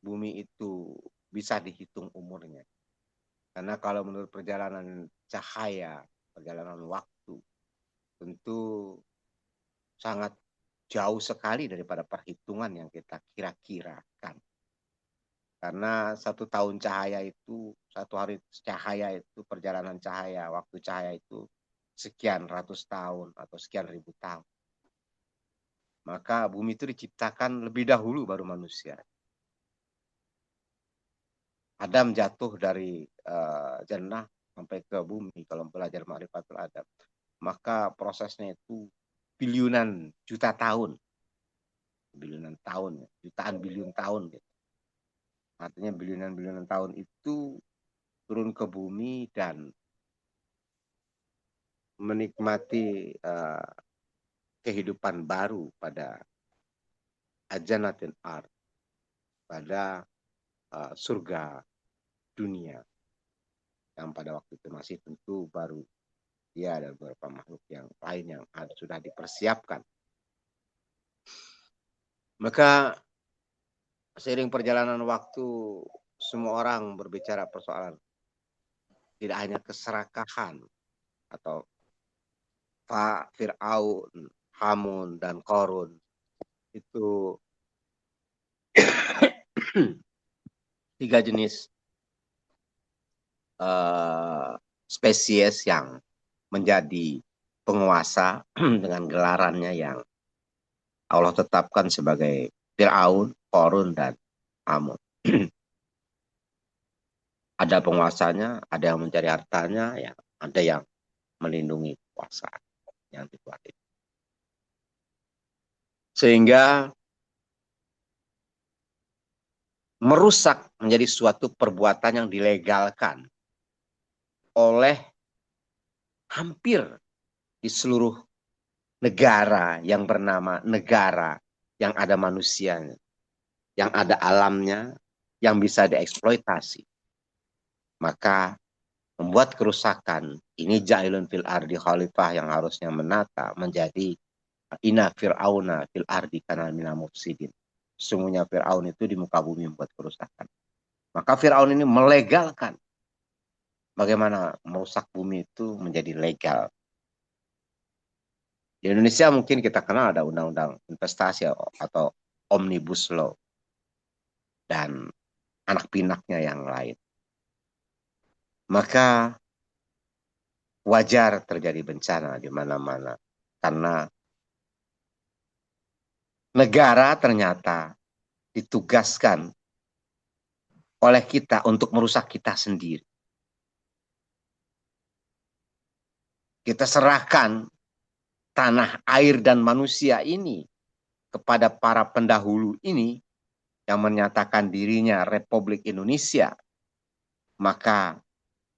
bumi itu bisa dihitung umurnya? Karena kalau menurut perjalanan cahaya, perjalanan waktu, tentu sangat jauh sekali daripada perhitungan yang kita kira-kirakan. Karena 1 tahun cahaya itu, 1 hari cahaya itu, perjalanan cahaya, waktu cahaya itu sekian ratus tahun atau sekian ribu tahun. Maka bumi itu diciptakan lebih dahulu baru manusia. Adam jatuh dari jannah sampai ke bumi kalau belajar Ma'rifatul Adab. Maka prosesnya itu biliunan juta tahun. Biliunan tahun, jutaan biliun tahun gitu. Artinya biliunan tahun itu turun ke bumi dan menikmati kehidupan baru pada ajanatin art, pada surga dunia yang pada waktu itu masih tentu baru dia dan beberapa makhluk yang lain yang sudah dipersiapkan. Maka seiring perjalanan waktu semua orang berbicara persoalan tidak hanya keserakahan atau Fir'aun, Hamun, dan Korun itu 3 jenis spesies yang menjadi penguasa dengan gelarannya yang Allah tetapkan sebagai Fir'aun, Korun, dan Hamun. Ada penguasanya, ada yang mencari hartanya, ya, ada yang melindungi kekuasaan yang dikuasai. Sehingga merusak menjadi suatu perbuatan yang dilegalkan oleh hampir di seluruh negara yang bernama negara yang ada manusianya, yang ada alamnya, yang bisa dieksploitasi. Maka membuat kerusakan ini ja'ilun fil ardi khalifah yang harusnya menata menjadi inna fir'auna fil ardi kana minal mufsidin. Sesungguhnya Fir'aun itu di muka bumi membuat kerusakan. Maka Fir'aun ini melegalkan bagaimana merusak bumi itu menjadi legal. Di Indonesia mungkin kita kenal ada undang-undang investasi atau omnibus law dan anak pinaknya yang lain. Maka wajar terjadi bencana di mana-mana karena negara ternyata ditugaskan oleh kita untuk merusak kita sendiri. kita serahkan tanah, air, dan manusia ini kepada para pendahulu ini yang menyatakan dirinya Republik Indonesia, maka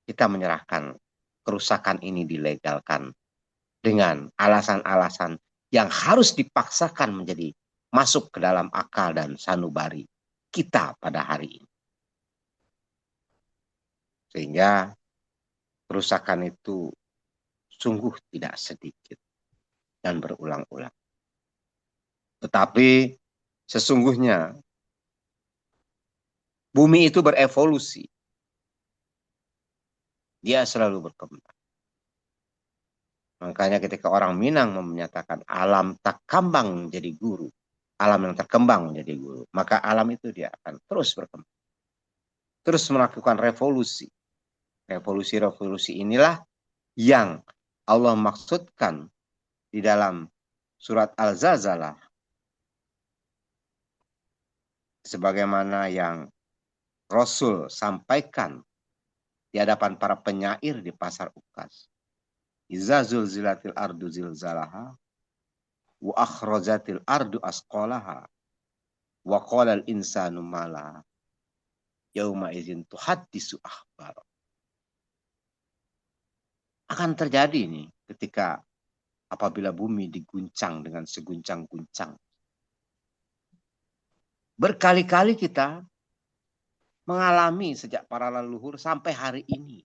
kita menyerahkan kerusakan ini dilegalkan dengan alasan-alasan yang harus dipaksakan menjadi masuk ke dalam akal dan sanubari kita pada hari ini. Sehingga kerusakan itu sungguh tidak sedikit dan berulang-ulang. Tetapi sesungguhnya bumi itu berevolusi. Dia selalu berkembang. Makanya ketika orang Minang menyatakan alam tak kambang menjadi guru, alam yang terkembang menjadi guru, maka alam itu dia akan terus berkembang. Terus melakukan revolusi. Revolusi-revolusi inilah yang Allah maksudkan di dalam surat Al-Zalzalah. Sebagaimana yang Rasul sampaikan di hadapan para penyair di pasar Ukas. Iza zulzilatil ardu zilzalaha wa akhrajatil ardu asqalaha wa qala al insanu mala yauma idzin tuhaddisu akhbar. Akan terjadi nih ketika apabila bumi diguncang dengan seguncang-guncang. Berkali-kali kita mengalami sejak para leluhur sampai hari ini.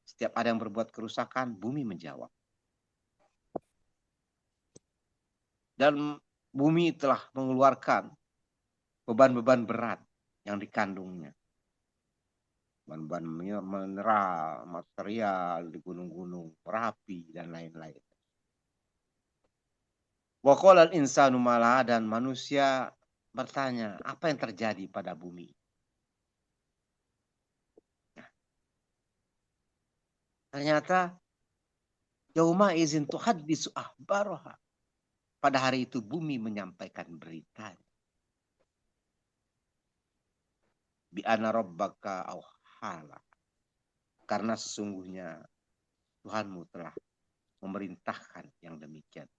Setiap ada yang berbuat kerusakan, bumi menjawab. Dan bumi telah mengeluarkan beban-beban berat yang dikandungnya. Beban-beban mineral, material di gunung-gunung, Merapi, dan lain-lain. Wa qala al-insanu mala, dan manusia bertanya, apa yang terjadi pada bumi? Ternyata yauma izin tuhaddisu akhbaraha. Pada hari itu bumi menyampaikan berita. Bi anna rabbaka auhala. Karena sesungguhnya Tuhanmu telah memerintahkan yang demikian.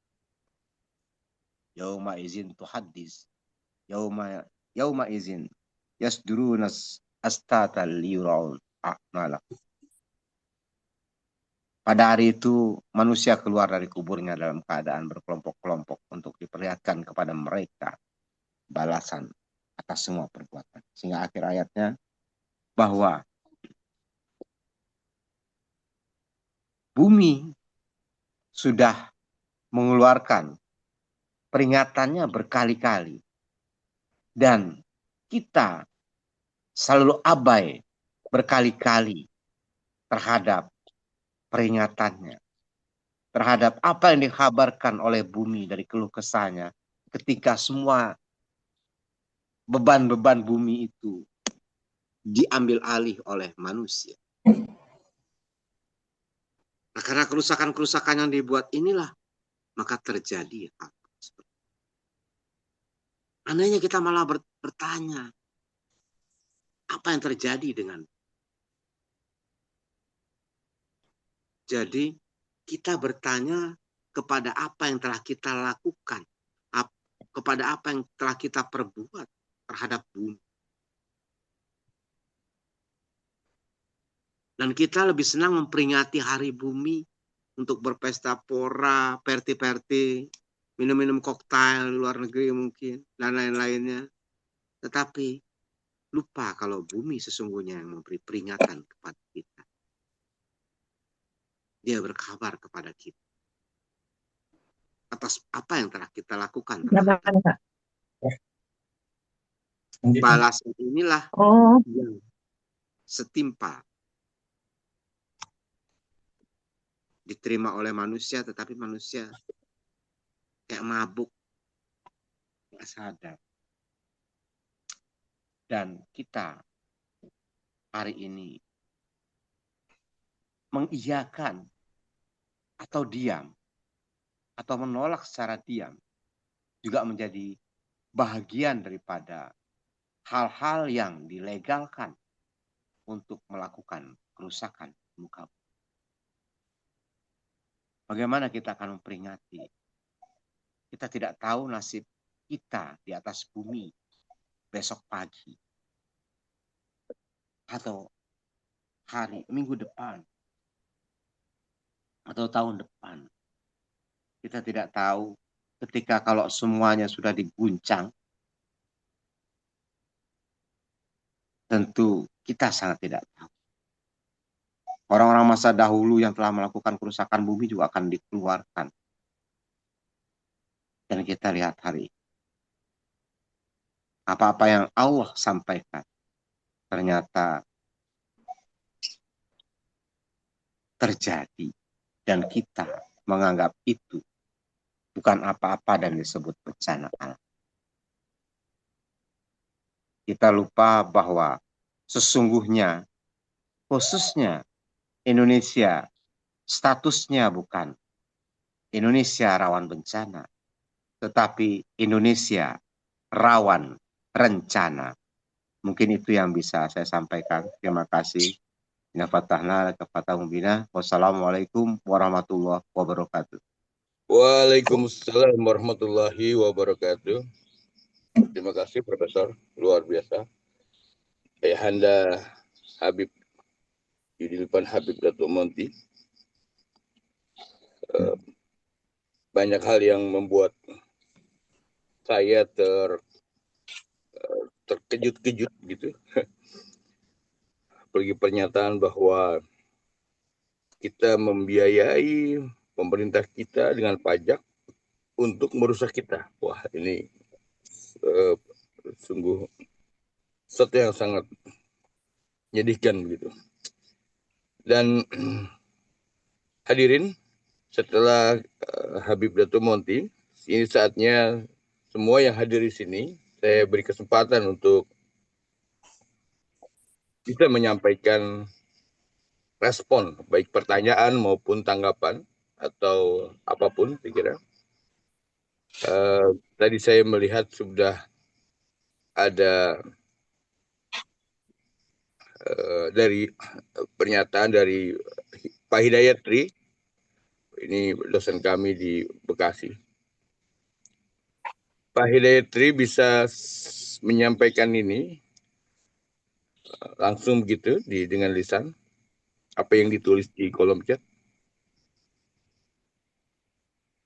Yauma izin tuhaddis. Yauma izin yasdurunas astatal liyuraun a'malakum. Pada hari itu manusia keluar dari kuburnya dalam keadaan berkelompok-kelompok untuk diperlihatkan kepada mereka balasan atas semua perbuatan. Sehingga akhir ayatnya bahwa bumi sudah mengeluarkan peringatannya berkali-kali. Dan kita selalu abai berkali-kali terhadap peringatannya, terhadap apa yang dikabarkan oleh bumi dari keluh kesahnya ketika semua beban-beban bumi itu diambil alih oleh manusia. Nah, karena kerusakan-kerusakan yang dibuat inilah, maka terjadi hal seperti itu. Anehnya kita malah bertanya, apa yang terjadi dengan. Jadi kita bertanya kepada apa yang telah kita lakukan, kepada apa yang telah kita perbuat terhadap bumi. Dan kita lebih senang memperingati hari bumi untuk berpesta pora, perti-perti, minum-minum koktail di luar negeri mungkin, dan lain-lainnya. Tetapi lupa kalau bumi sesungguhnya yang memberi peringatan kepada kita. Dia berkabar kepada kita atas apa yang telah kita lakukan. Balasan inilah yang setimpal diterima oleh manusia, tetapi manusia kayak mabuk, nggak sadar. Dan kita hari ini mengiyakan atau diam atau menolak secara diam juga menjadi bagian daripada hal-hal yang dilegalkan untuk melakukan kerusakan muka. bagaimana kita akan memperingati? Kita tidak tahu nasib kita di atas bumi besok pagi atau minggu depan atau tahun depan. Kita tidak tahu ketika kalau semuanya sudah diguncang, tentu kita sangat tidak tahu. Orang-orang masa dahulu yang telah melakukan kerusakan bumi juga akan dikeluarkan. Dan kita lihat hari ini. Apa-apa yang Allah sampaikan ternyata terjadi. Dan kita menganggap itu bukan apa-apa dan disebut bencana alam. Kita lupa bahwa sesungguhnya khususnya Indonesia statusnya bukan Indonesia rawan bencana, tetapi Indonesia rawan rencana. Mungkin itu yang bisa saya sampaikan. Terima kasih. Inna fatahna laka fatahum mubina. Wassalamualaikum warahmatullahi wabarakatuh. Waalaikumsalam warahmatullahi wabarakatuh. Terima kasih Profesor, luar biasa. Ayahanda Habib Yudilpan Habib Datuk Monty. Banyak hal yang membuat saya terkejut-kejut gitu. Pergi pernyataan bahwa kita membiayai pemerintah kita dengan pajak untuk merusak kita. Wah, ini sungguh sesuatu yang sangat menyedihkan begitu. Dan hadirin, setelah Habib Datuk Monty, ini saatnya semua yang hadir di sini, saya beri kesempatan untuk bisa menyampaikan respon, baik pertanyaan maupun tanggapan, atau apapun, saya kira. Tadi saya melihat sudah ada dari pernyataan dari Pak Hidayatri, ini dosen kami di Bekasi. Pak Hidayatri bisa menyampaikan ini langsung begitu dengan lisan, apa yang ditulis di kolom chat.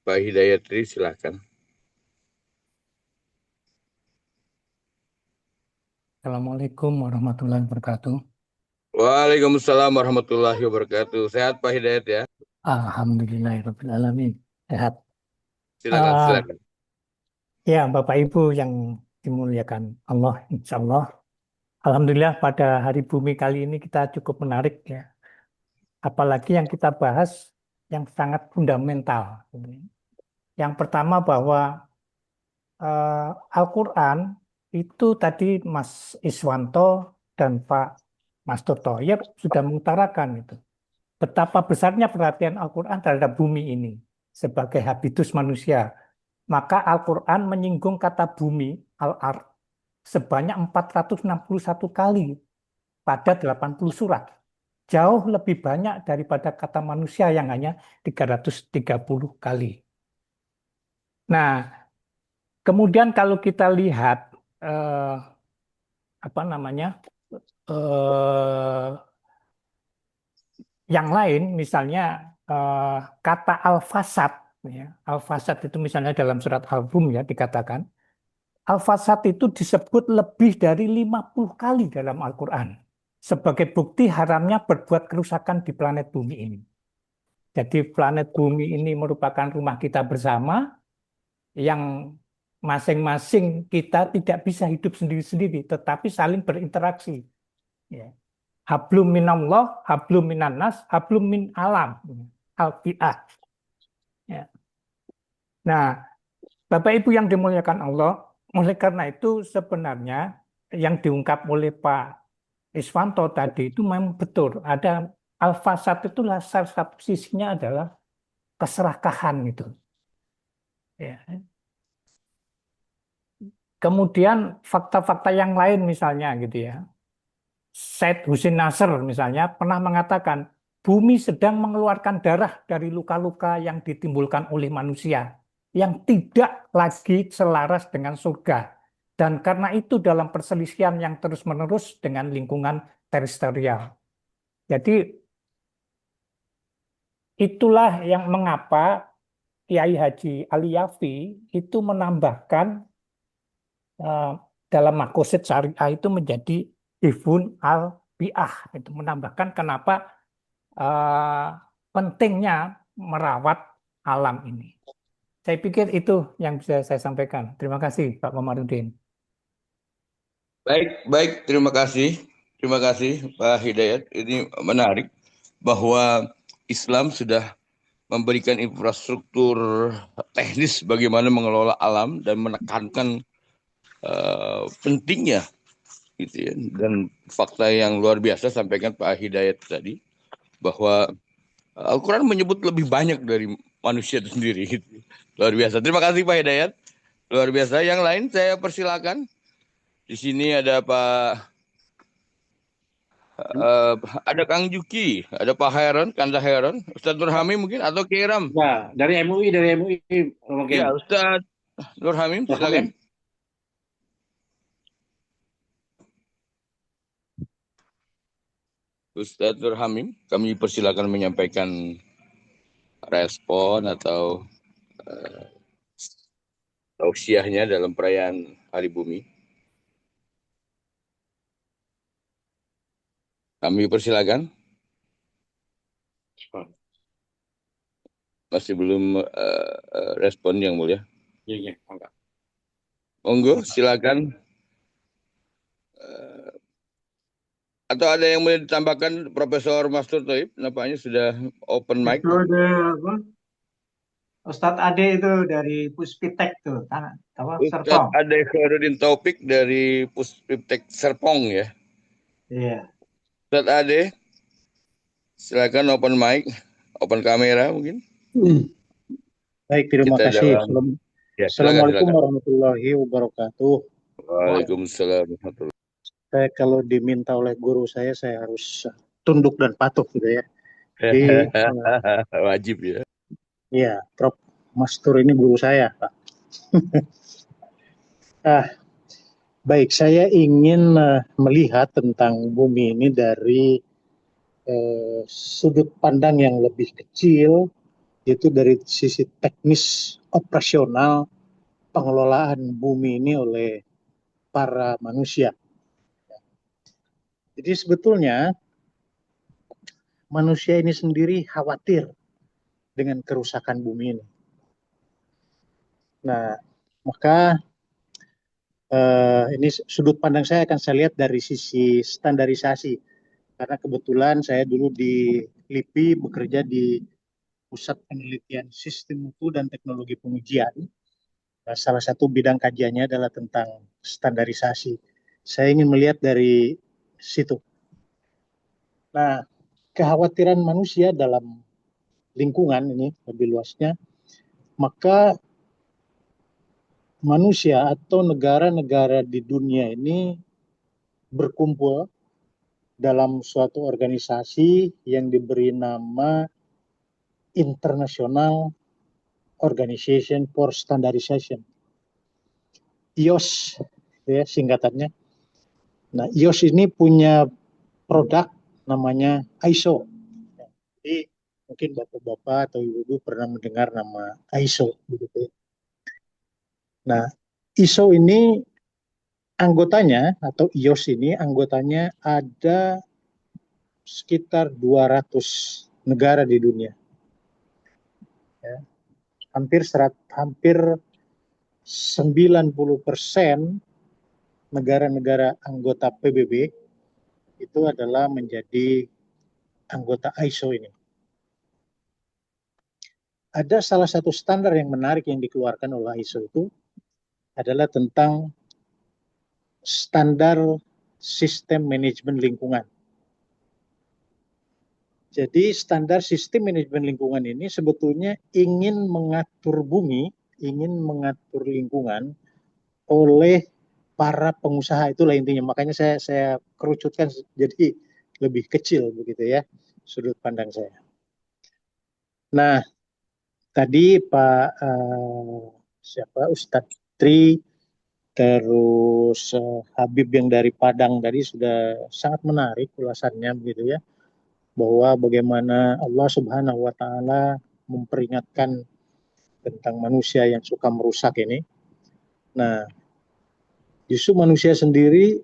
Pak Hidayatri, silakan. Assalamualaikum warahmatullahi wabarakatuh. Waalaikumsalam warahmatullahi wabarakatuh. Sehat Pak Hidayat ya? Alhamdulillahirrahmanirrahim. Sehat. Silakan. Ya, Bapak Ibu yang dimuliakan Allah, insya Allah. Alhamdulillah pada hari bumi kali ini kita cukup menarik ya. Apalagi yang kita bahas yang sangat fundamental. Yang pertama bahwa Al-Quran itu tadi Mas Iswanto dan Pak Mas Totoyep sudah mengutarakan itu. Betapa besarnya perhatian Al-Quran terhadap bumi ini sebagai habitus manusia. Maka Al-Quran menyinggung kata bumi, al-ard, sebanyak 461 kali pada 80 surat. Jauh lebih banyak daripada kata manusia yang hanya 330 kali. Nah, kemudian kalau kita lihat yang lain, misalnya kata al-fasad, ya. Al-fasad itu misalnya dalam surat Al-Rum ya dikatakan, al-fasad itu disebut lebih dari 50 kali dalam Al-Quran sebagai bukti haramnya berbuat kerusakan di planet bumi ini. Jadi planet bumi ini merupakan rumah kita bersama yang masing-masing kita tidak bisa hidup sendiri-sendiri, tetapi saling berinteraksi. Ya. Hablum minallah, hablum minannas, hablum min alam. Al-Fi'ah. Ya. Nah, Bapak Ibu yang dimuliakan Allah, oleh karena itu sebenarnya yang diungkap oleh Pak Iswanto tadi itu memang betul. Ada al-fasad itu salah satu sisinya adalah keserakahan itu. Ya. Kemudian fakta-fakta yang lain misalnya gitu ya. Said Husin Nasr misalnya pernah mengatakan bumi sedang mengeluarkan darah dari luka-luka yang ditimbulkan oleh manusia, yang tidak lagi selaras dengan surga. Dan karena itu dalam perselisihan yang terus-menerus dengan lingkungan terestrial. Jadi itulah yang mengapa Kiai Haji Ali Yafi itu menambahkan dalam makosid syariah itu menjadi Hifun al-Bi'ah. Itu menambahkan kenapa pentingnya merawat alam ini. Saya pikir itu yang bisa saya sampaikan. Terima kasih Pak Komarudin. Baik, terima kasih. Terima kasih Pak Hidayat. Ini menarik bahwa Islam sudah memberikan infrastruktur teknis bagaimana mengelola alam dan menekankan pentingnya gitu ya. Dan fakta yang luar biasa sampaikan Pak Hidayat tadi bahwa Al-Quran menyebut lebih banyak dari manusia itu sendiri gitu. Luar biasa. Terima kasih Pak Hidayat. Luar biasa. Yang lain saya persilakan. Di sini ada ada Kang Juki, ada Pak Heron, Kanda Heron, Ustadz Nur Hamim mungkin atau Kiram. Ya, dari MUI mungkin. Ya, Ustadz Nur Hamim, silakan. Ustadz Nur Hamim, kami persilakan menyampaikan respon atau tausiahnya dalam perayaan Hari Bumi. Kami persilakan. Masih belum respon yang mulia. Iya, Monggo, silakan. Atau ada yang mau ditambahkan Profesor Mastur Thoib? Nampaknya sudah open mic. Itu ada apa? Ustadz Ade itu dari Puspitek tuh, Ustadz Ade Khairuddin Taufik dari Puspitek Serpong ya. Iya. Ustadz Ade, silakan open mic, open kamera mungkin. Baik, terima kasih. Assalamualaikum warahmatullahi wabarakatuh. Waalaikumsalam warahmatullahi wabarakatuh. Saya kalau diminta oleh guru saya harus tunduk dan patuh gitu ya. Jadi, wajib ya. Iya, Prof. Mastur ini guru saya, Pak. Baik, saya ingin melihat tentang bumi ini dari sudut pandang yang lebih kecil, yaitu dari sisi teknis operasional pengelolaan bumi ini oleh para manusia. Jadi sebetulnya manusia ini sendiri khawatir dengan kerusakan bumi ini. Nah, maka ini sudut pandang saya akan saya lihat dari sisi standarisasi. Karena kebetulan saya dulu di LIPI bekerja di Pusat Penelitian Sistem Mutu dan Teknologi Pengujian. Nah, salah satu bidang kajiannya adalah tentang standarisasi. Saya ingin melihat dari situ. Nah, kekhawatiran manusia dalam lingkungan ini lebih luasnya, maka manusia atau negara-negara di dunia ini berkumpul dalam suatu organisasi yang diberi nama International Organization for Standardization, IOS ya singkatannya. Nah, IOS ini punya produk namanya ISO. Jadi mungkin bapak-bapak atau ibu-ibu pernah mendengar nama ISO begitu. Nah, ISO ini anggotanya atau IOS ini anggotanya ada sekitar 200 negara di dunia. Ya. Hampir 90% negara-negara anggota PBB itu adalah menjadi anggota ISO ini. Ada salah satu standar yang menarik yang dikeluarkan oleh ISO itu adalah tentang standar sistem manajemen lingkungan. Jadi standar sistem manajemen lingkungan ini sebetulnya ingin mengatur bumi, ingin mengatur lingkungan oleh para pengusaha, itulah intinya. Makanya saya kerucutkan jadi lebih kecil begitu ya. sudut pandang saya. Nah, tadi Pak Ustadz Tri, terus Habib yang dari Padang tadi sudah sangat menarik ulasannya begitu ya, bahwa bagaimana Allah Subhanahu wa Ta'ala memperingatkan tentang manusia yang suka merusak ini. Nah, justru manusia sendiri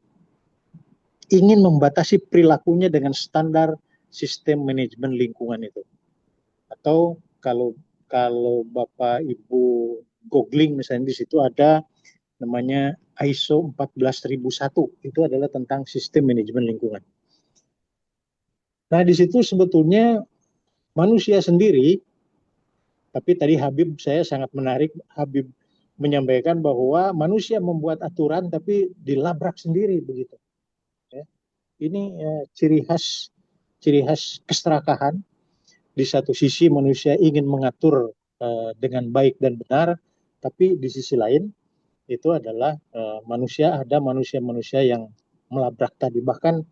ingin membatasi perilakunya dengan standar sistem manajemen lingkungan itu. Atau kalau Bapak Ibu googling misalnya, di situ ada namanya ISO 14001, itu adalah tentang sistem manajemen lingkungan. Nah, di situ sebetulnya manusia sendiri, tapi tadi Habib, saya sangat menarik, Habib menyampaikan bahwa manusia membuat aturan tapi dilabrak sendiri begitu. Ya. Ini ciri khas keserakahan. Di satu sisi manusia ingin mengatur dengan baik dan benar, tapi di sisi lain itu adalah ada manusia-manusia yang melabrak tadi. Bahkan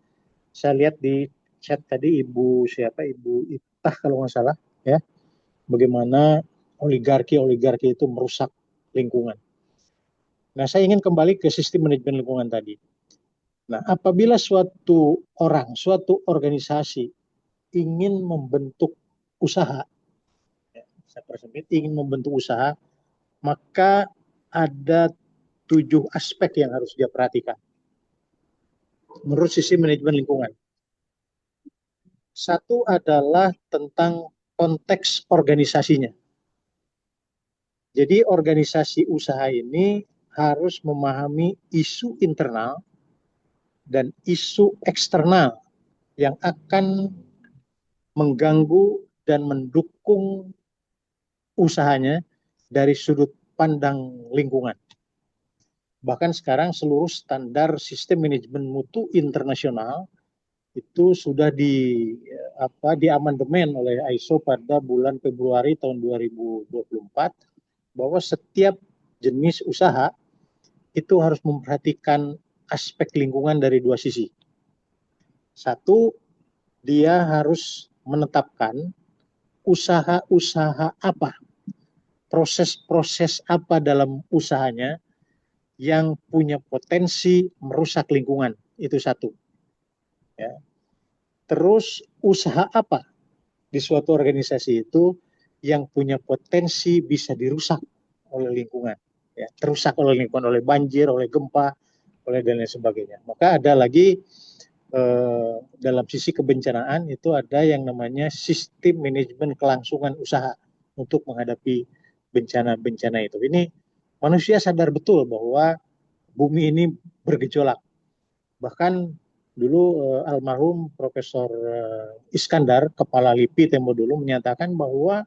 saya lihat di chat tadi Ibu Iftah kalau nggak salah ya, bagaimana oligarki itu merusak lingkungan. Nah, saya ingin kembali ke sistem manajemen lingkungan tadi. Nah, apabila suatu orang, suatu organisasi ingin membentuk usaha, saya persempit, ingin membentuk usaha, maka ada 7 aspek yang harus dia perhatikan menurut sisi manajemen lingkungan. Satu adalah tentang konteks organisasinya. Jadi organisasi usaha ini harus memahami isu internal dan isu eksternal yang akan mengganggu dan mendukung usahanya dari sudut pandang lingkungan. Bahkan sekarang seluruh standar sistem manajemen mutu internasional itu sudah diamandemen oleh ISO pada bulan Februari tahun 2024, bahwa setiap jenis usaha itu harus memperhatikan aspek lingkungan dari 2 sisi. Satu, dia harus menetapkan usaha-usaha apa, proses-proses apa dalam usahanya yang punya potensi merusak lingkungan, itu satu. Ya. Terus usaha apa di suatu organisasi itu yang punya potensi bisa dirusak oleh lingkungan, ya, terusak oleh lingkungan, oleh banjir, oleh gempa, oleh dan lain sebagainya. Maka ada lagi dalam sisi kebencanaan itu ada yang namanya sistem manajemen kelangsungan usaha untuk menghadapi bencana-bencana itu. Ini manusia sadar betul bahwa bumi ini bergejolak. Bahkan dulu almarhum Profesor Iskandar, Kepala LIPI Tempo dulu, menyatakan bahwa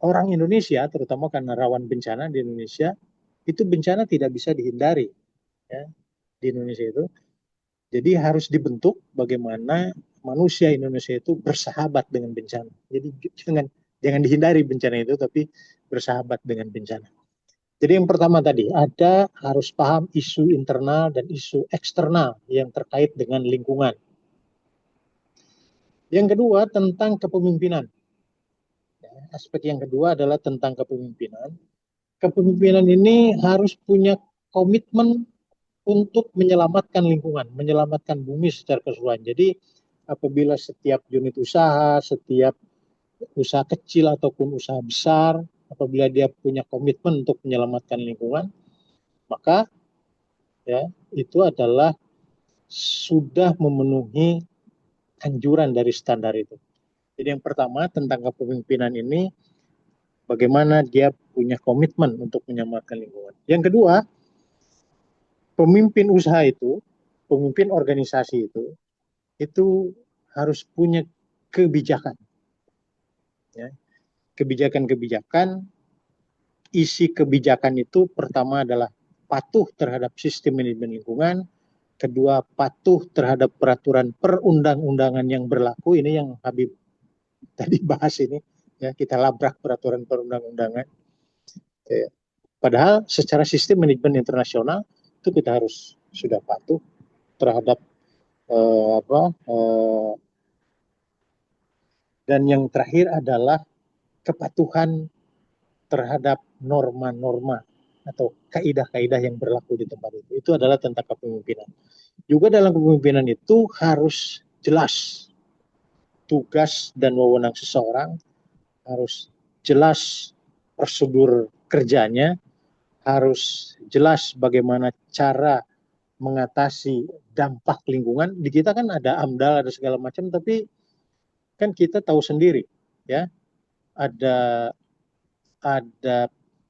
orang Indonesia, terutama karena rawan bencana di Indonesia, itu bencana tidak bisa dihindari ya, di Indonesia itu. Jadi harus dibentuk bagaimana manusia Indonesia itu bersahabat dengan bencana. Jadi jangan dihindari bencana itu, tapi bersahabat dengan bencana. Jadi yang pertama tadi, harus paham isu internal dan isu eksternal yang terkait dengan lingkungan. Yang kedua tentang kepemimpinan. Aspek yang kedua adalah tentang kepemimpinan. Kepemimpinan ini harus punya komitmen untuk menyelamatkan lingkungan, menyelamatkan bumi secara keseluruhan. Jadi apabila setiap unit usaha, setiap usaha kecil ataupun usaha besar, apabila dia punya komitmen untuk menyelamatkan lingkungan, maka ya itu adalah sudah memenuhi anjuran dari standar itu. Jadi yang pertama tentang kepemimpinan ini, bagaimana dia punya komitmen untuk menyelamatkan lingkungan. Yang kedua, pemimpin usaha itu, pemimpin organisasi itu harus punya kebijakan. Ya. Kebijakan-kebijakan, isi kebijakan itu pertama adalah patuh terhadap sistem manajemen lingkungan, kedua patuh terhadap peraturan perundang-undangan yang berlaku. Ini yang Habib tadi bahas ini, ya, kita labrak peraturan perundang-undangan. Ya. Padahal secara sistem manajemen internasional itu kita harus sudah patuh terhadap Dan yang terakhir adalah kepatuhan terhadap norma-norma atau kaidah-kaidah yang berlaku di tempat itu. Itu adalah tentang kepemimpinan. Juga dalam kepemimpinan itu harus jelas tugas dan wewenang seseorang, harus jelas prosedur kerjanya, harus jelas bagaimana cara mengatasi dampak lingkungan. Di kita kan ada AMDAL, ada segala macam, tapi kan kita tahu sendiri, ya, ada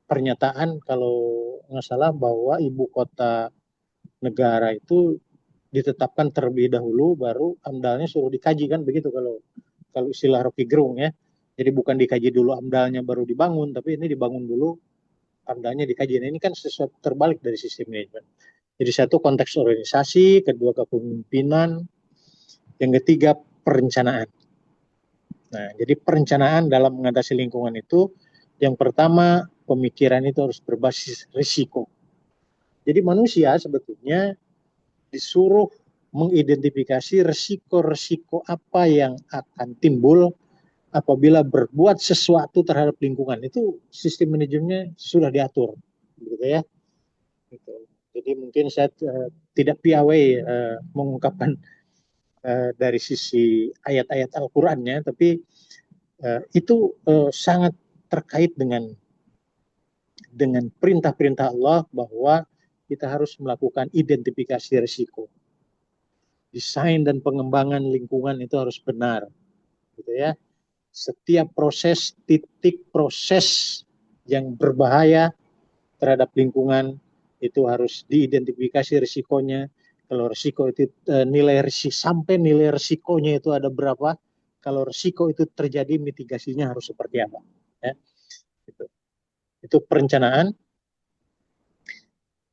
pernyataan kalau nggak salah bahwa ibu kota negara itu ditetapkan terlebih dahulu, baru AMDALnya suruh dikaji, kan begitu kalau istilah Rocky Gerung, ya. Jadi bukan dikaji dulu AMDALnya baru dibangun, tapi ini dibangun dulu AMDALnya dikaji. Nah, ini kan sesuatu terbalik dari sistem manajemen. Jadi satu konteks organisasi, kedua kepemimpinan, yang ketiga perencanaan. Nah, jadi perencanaan dalam mengatasi lingkungan itu, yang pertama pemikiran itu harus berbasis risiko. Jadi manusia sebetulnya disuruh mengidentifikasi risiko-risiko apa yang akan timbul apabila berbuat sesuatu terhadap lingkungan. Itu sistem manajemennya sudah diatur, gitu ya. Gitu. Jadi mungkin saya tidak piawai mengungkapkan dari sisi ayat-ayat Al-Qur'annya, tapi itu sangat terkait dengan perintah-perintah Allah bahwa kita harus melakukan identifikasi risiko. Desain dan pengembangan lingkungan itu harus benar, gitu ya. Setiap proses, titik proses yang berbahaya terhadap lingkungan itu harus diidentifikasi risikonya. Kalau risiko itu nilai risikonya itu ada berapa? Kalau risiko itu terjadi, mitigasinya harus seperti apa? Ya. Itu perencanaan.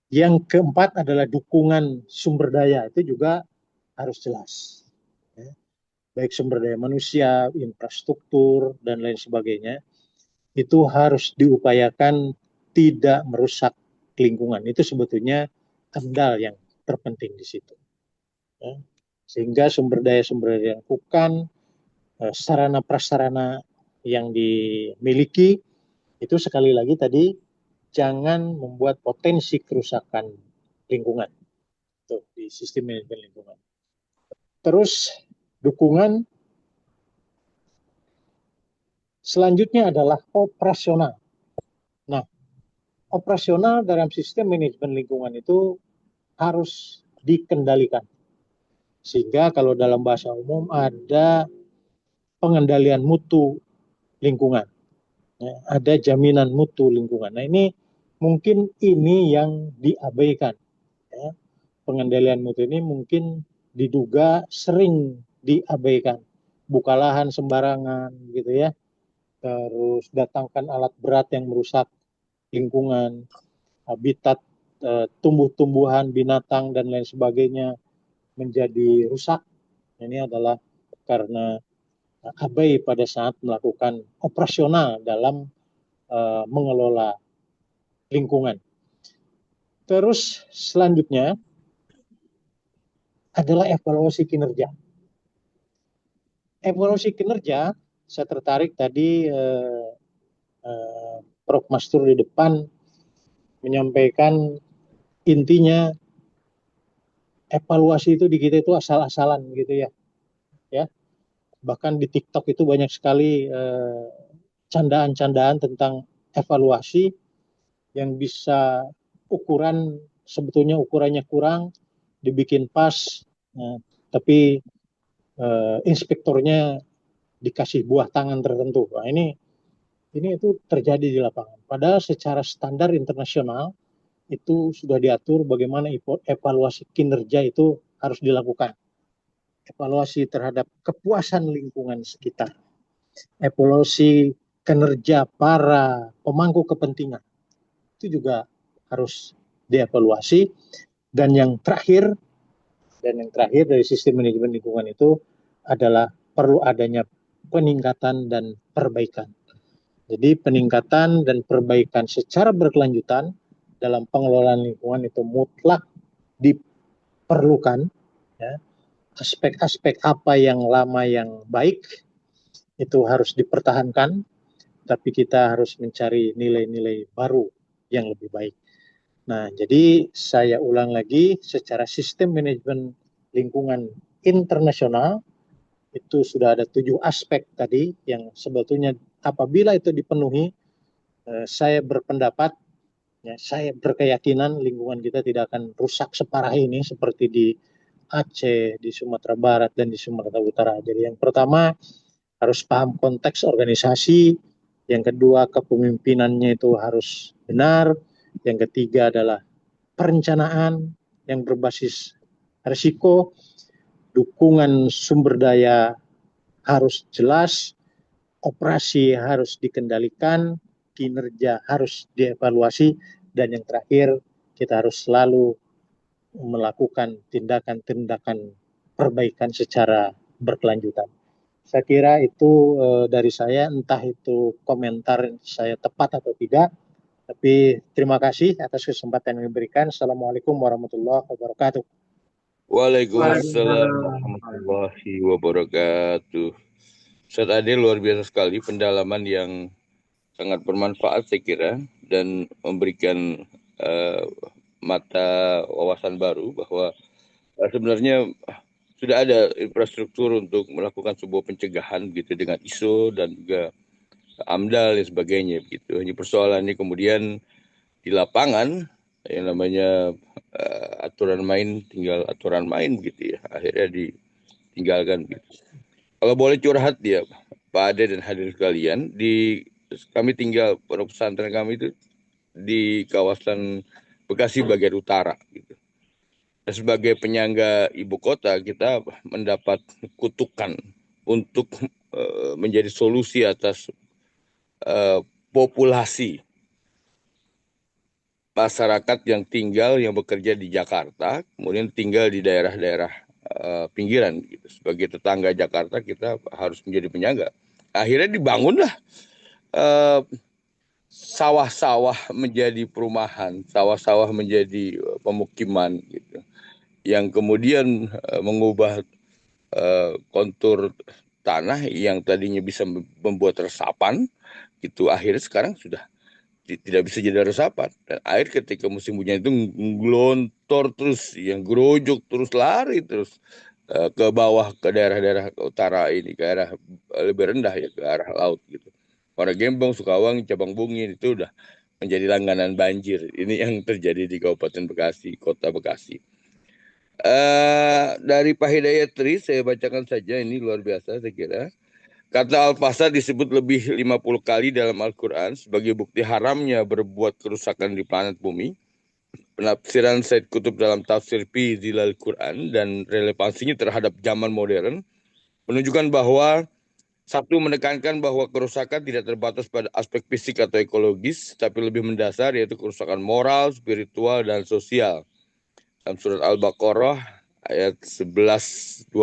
Yang keempat adalah dukungan sumber daya, itu juga harus jelas. Ya. Baik sumber daya manusia, infrastruktur, dan lain sebagainya, itu harus diupayakan tidak merusak lingkungan. Itu sebetulnya AMDAL yang terpenting di situ. Ya. Sehingga sumber daya yang bukan sarana prasarana yang dimiliki itu sekali lagi tadi jangan membuat potensi kerusakan lingkungan tuh, di sistem manajemen lingkungan. Terus dukungan selanjutnya adalah operasional. Nah, operasional dalam sistem manajemen lingkungan itu harus dikendalikan. Sehingga kalau dalam bahasa umum ada pengendalian mutu lingkungan. Ya, ada jaminan mutu lingkungan. Nah, ini mungkin ini yang diabaikan. Ya. Pengendalian mutu ini mungkin diduga sering diabaikan. Buka lahan sembarangan, gitu ya. Terus datangkan alat berat yang merusak lingkungan, habitat tumbuh-tumbuhan, binatang, dan lain sebagainya menjadi rusak. Ini adalah karena abai pada saat melakukan operasional dalam mengelola lingkungan. Terus selanjutnya adalah evaluasi kinerja. Evaluasi kinerja, saya tertarik tadi Prof. Mastur di depan menyampaikan intinya evaluasi itu di kita itu asal-asalan gitu ya. Ya. Bahkan di TikTok itu banyak sekali candaan-candaan tentang evaluasi yang bisa sebetulnya ukurannya kurang, dibikin pas, tapi inspektornya dikasih buah tangan tertentu. Nah, ini itu terjadi di lapangan. Padahal secara standar internasional itu sudah diatur bagaimana evaluasi kinerja itu harus dilakukan. Evaluasi terhadap kepuasan lingkungan sekitar. Evaluasi kinerja para pemangku kepentingan. Itu juga harus dievaluasi. Dan yang terakhir dari sistem manajemen lingkungan itu adalah perlu adanya peningkatan dan perbaikan. Jadi peningkatan dan perbaikan secara berkelanjutan dalam pengelolaan lingkungan itu mutlak diperlukan. Ya. Aspek-aspek apa yang lama yang baik itu harus dipertahankan, tapi kita harus mencari nilai-nilai baru yang lebih baik. Nah, jadi saya ulang lagi, secara sistem manajemen lingkungan internasional, itu sudah ada 7 aspek tadi yang sebetulnya apabila itu dipenuhi, saya berpendapat, ya, saya berkeyakinan lingkungan kita tidak akan rusak separah ini seperti di Aceh, di Sumatera Barat, dan di Sumatera Utara. Jadi yang pertama harus paham konteks organisasi, yang kedua kepemimpinannya itu harus benar, yang ketiga adalah perencanaan yang berbasis risiko, dukungan sumber daya harus jelas, operasi harus dikendalikan, kinerja harus dievaluasi, dan yang terakhir kita harus selalu melakukan tindakan-tindakan perbaikan secara berkelanjutan. Saya kira itu dari saya, entah itu komentar saya tepat atau tidak, tapi terima kasih atas kesempatan yang diberikan. Assalamualaikum warahmatullahi wabarakatuh. Waalaikumsalam warahmatullahi wabarakatuh. Ustadz Ade luar biasa sekali, pendalaman yang sangat bermanfaat saya kira, dan memberikan mata wawasan baru bahwa sebenarnya sudah ada infrastruktur untuk melakukan sebuah pencegahan gitu dengan ISO dan juga AMDAL dan sebagainya begitu. Hanya persoalannya kemudian di lapangan yang namanya aturan main tinggal aturan main gitu ya. Akhirnya ditinggalkan gitu. Kalau boleh curhat ya Pak Ade dan hadirin sekalian, kami tinggal pondok pesantren kami itu di kawasan Bekasi bagian utara gitu. Dan sebagai penyangga ibu kota, kita mendapat kutukan untuk menjadi solusi atas populasi masyarakat yang bekerja di Jakarta, kemudian tinggal di daerah-daerah pinggiran. Gitu. Sebagai tetangga Jakarta, kita harus menjadi penyangga. Akhirnya dibangunlah sawah-sawah menjadi perumahan, sawah-sawah menjadi pemukiman gitu. Yang kemudian mengubah kontur tanah yang tadinya bisa membuat resapan, gitu akhirnya sekarang sudah tidak bisa jadi resapan. Dan air ketika musim hujan itu ngelontor terus, yang gerojok terus, lari terus ke bawah, ke daerah-daerah utara ini, ke arah lebih rendah ya, ke arah laut gitu. Muara Gembong, Sukawang, Cabang Bungin itu udah menjadi langganan banjir. Ini yang terjadi di Kabupaten Bekasi, Kota Bekasi. Dari Pak Hidayatri saya bacakan saja, ini luar biasa saya kira. Kata Al-Fasad disebut lebih 50 kali dalam Al-Quran sebagai bukti haramnya berbuat kerusakan di planet bumi. Penafsiran Said Qutb dalam tafsir Fi Zilal Quran dan relevansinya terhadap zaman modern menunjukkan bahwa satu, menekankan bahwa kerusakan tidak terbatas pada aspek fisik atau ekologis, tapi lebih mendasar, yaitu kerusakan moral, spiritual, dan sosial. Dalam surat Al-Baqarah ayat 11-12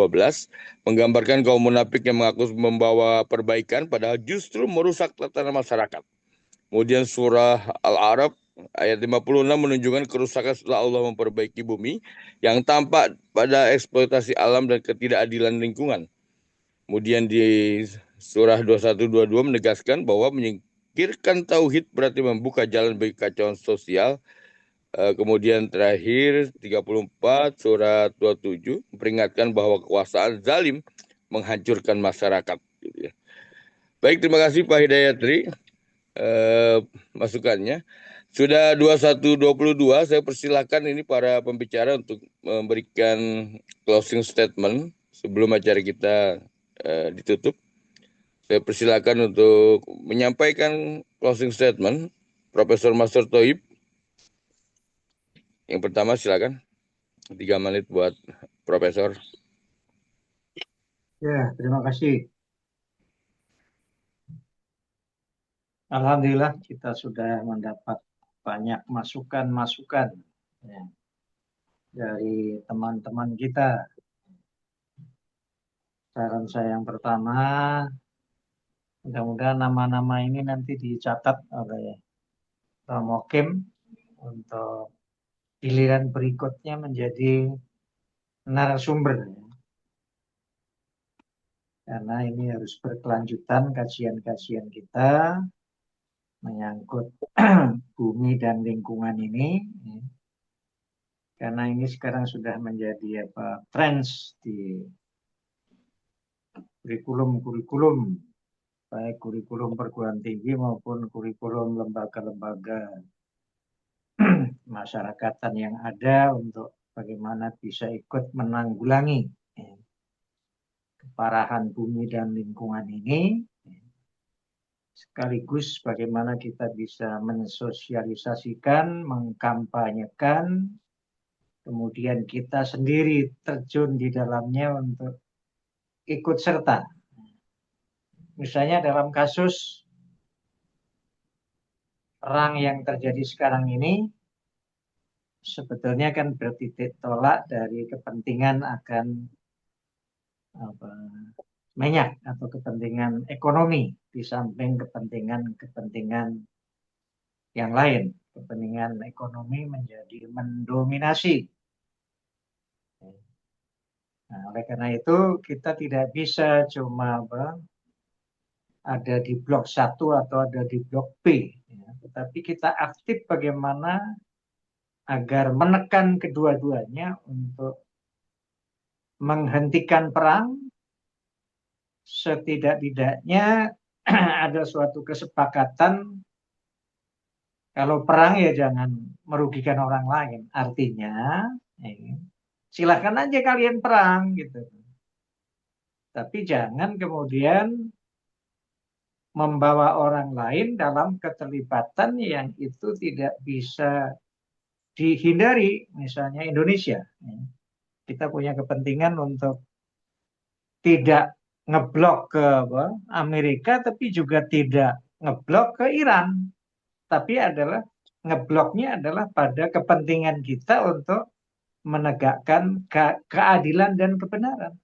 menggambarkan kaum munafik yang mengaku membawa perbaikan padahal justru merusak tatanan masyarakat. Kemudian surah Al-A'raf ayat 56 menunjukkan kerusakan setelah Allah memperbaiki bumi yang tampak pada eksploitasi alam dan ketidakadilan lingkungan. Kemudian di surah 21-22 menegaskan bahwa menyingkirkan tauhid berarti membuka jalan bagi kacauan sosial. Kemudian terakhir 34 surat 27 memperingatkan bahwa kekuasaan zalim menghancurkan masyarakat. Gitu ya. Baik, terima kasih Pak Hidayatri masukannya. Sudah 21:22, saya persilahkan ini para pembicara untuk memberikan closing statement sebelum acara kita ditutup. Saya persilakan untuk menyampaikan closing statement Profesor Master Thoib. Yang pertama silakan, 3 menit buat Profesor. Ya, terima kasih. Alhamdulillah kita sudah mendapat banyak masukan-masukan ya, dari teman-teman kita. Saran saya yang pertama, mudah-mudahan nama-nama ini nanti dicatat oleh Romokim untuk giliran berikutnya menjadi narasumber. karena ini harus berkelanjutan kajian-kajian kita menyangkut bumi dan lingkungan ini, karena ini sekarang sudah menjadi trends di kurikulum-kurikulum, baik kurikulum perguruan tinggi maupun kurikulum lembaga-lembaga masyarakatan yang ada untuk bagaimana bisa ikut menanggulangi keparahan bumi dan lingkungan ini, sekaligus bagaimana kita bisa mensosialisasikan, mengkampanyekan, kemudian kita sendiri terjun di dalamnya untuk ikut serta. Misalnya dalam kasus perang yang terjadi sekarang ini, sebetulnya kan bertitik tolak dari kepentingan akan minyak atau kepentingan ekonomi di samping kepentingan yang lain. Kepentingan ekonomi menjadi mendominasi. Nah, oleh karena itu kita tidak bisa cuma ada di blok 1 atau ada di blok B, tetapi kita aktif bagaimana agar menekan kedua-duanya untuk menghentikan perang. Setidak-tidaknya ada suatu kesepakatan kalau perang ya jangan merugikan orang lain. Artinya silahkan aja kalian perang gitu, tapi jangan kemudian membawa orang lain dalam keterlibatan yang itu tidak bisa dihindari. Misalnya Indonesia, kita punya kepentingan untuk tidak ngeblok ke Amerika, tapi juga tidak ngeblok ke Iran. Tapi adalah ngebloknya adalah pada kepentingan kita untuk menegakkan keadilan dan kebenaran.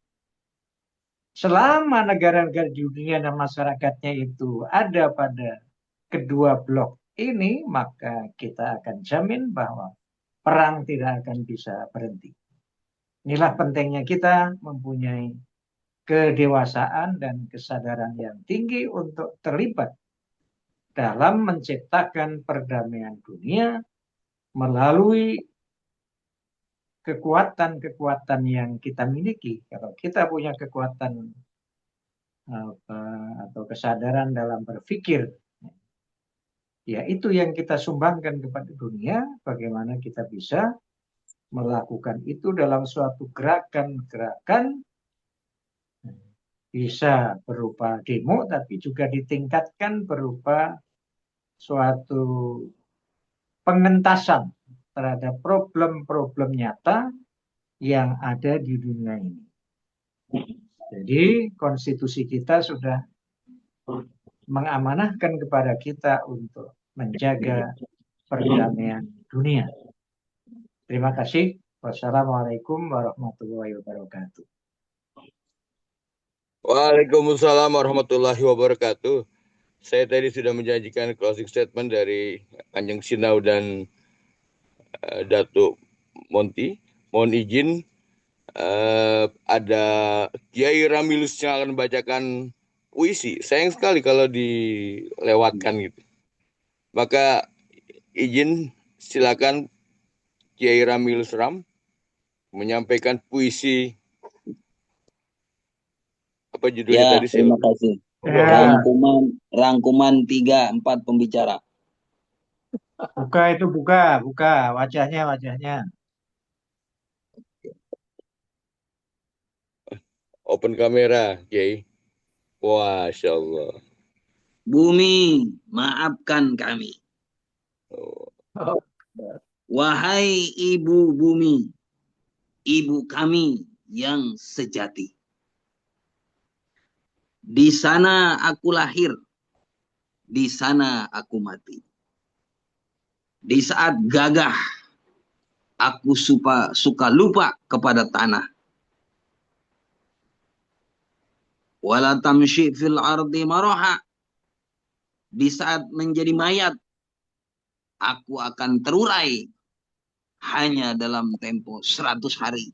Selama negara-negara di dunia dan masyarakatnya itu ada pada kedua blok ini, maka kita akan jamin bahwa perang tidak akan bisa berhenti. Inilah pentingnya kita mempunyai kedewasaan dan kesadaran yang tinggi untuk terlibat dalam menciptakan perdamaian dunia melalui kekuatan-kekuatan yang kita miliki. Kalau kita punya kekuatan atau kesadaran dalam berpikir, ya itu yang kita sumbangkan kepada dunia, bagaimana kita bisa melakukan itu dalam suatu gerakan-gerakan, bisa berupa demo, tapi juga ditingkatkan berupa suatu pengentasan terhadap problem-problem nyata yang ada di dunia ini. Jadi konstitusi kita sudah mengamanahkan kepada kita untuk menjaga perdamaian dunia. Terima kasih. Wassalamualaikum warahmatullahi wabarakatuh. Waalaikumsalam warahmatullahi wabarakatuh. Saya tadi sudah menjanjikan closing statement dari Kanjeng Sinau dan Datuk Monty. Mohon izin, ada Kiai Ramilus yang akan membacakan puisi. Sayang sekali kalau dilewatkan gitu. Maka izin silakan Kiai Ramilus Ram menyampaikan puisi. Apa judulnya tadi? Terima kasih. Rangkuman 3-4 pembicara. Buka wajahnya. Open kamera, Kiai. Masya Allah. Bumi, maafkan kami. Wahai ibu bumi, ibu kami yang sejati. Di sana aku lahir, di sana aku mati. Di saat gagah, aku suka lupa kepada tanah. Wala tamshi fil ardi maraha. Di saat menjadi mayat, aku akan terurai hanya dalam tempo 100 hari.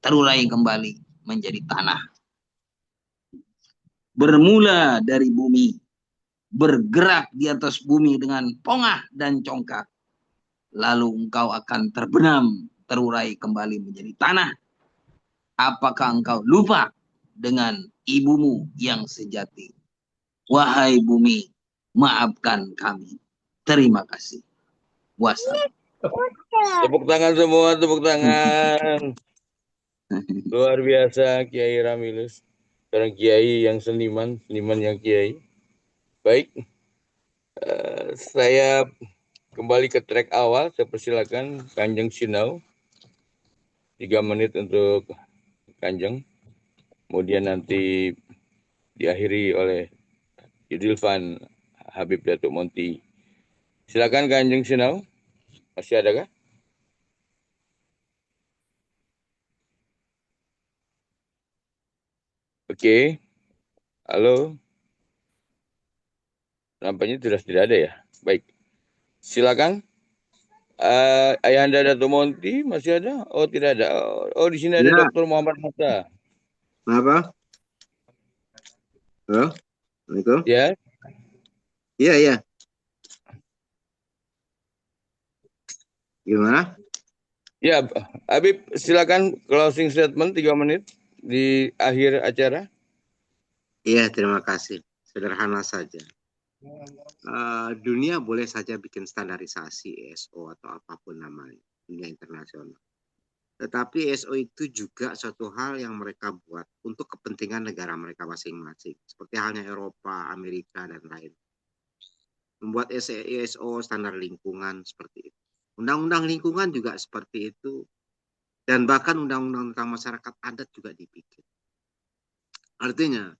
Terurai kembali menjadi tanah. bermula dari bumi, bergerak di atas bumi dengan pongah dan congkak. Lalu engkau akan terbenam, terurai kembali menjadi tanah. Apakah engkau lupa dengan ibumu yang sejati? Wahai bumi, maafkan kami. Terima kasih. Wassalam. Tepuk tangan semua, tepuk tangan. Luar biasa Kiai Ramilus. Seorang kiai yang seniman yang kiai. Baik, saya kembali ke track awal. Saya persilakan Kanjeng Sinau. 3 menit untuk Kanjeng. Kemudian nanti diakhiri oleh Yudilvan Habib Datuk Monti. Silakan Kanjeng Sinau. Masih ada kah? Oke. Halo. Nampaknya sudah tidak ada ya. Baik. Silakan. Ayahanda Datuk Monti masih ada? Oh, tidak ada. Oh, di sini ada Ya. Dr. Muhammad Hatta. Kenapa? Halo? Assalamualaikum. Ya. Iya. Gimana? Ya, Habib, silakan closing statement 3 menit di akhir acara. Iya, terima kasih. Sederhana saja. Dunia boleh saja bikin standarisasi ISO atau apapun namanya, dunia internasional. Tetapi ISO itu juga suatu hal yang mereka buat untuk kepentingan negara mereka masing-masing. Seperti halnya Eropa, Amerika, dan lain. Membuat ISO standar lingkungan seperti itu. Undang-undang lingkungan juga seperti itu. Dan bahkan undang-undang tentang masyarakat adat juga dibikin. Artinya,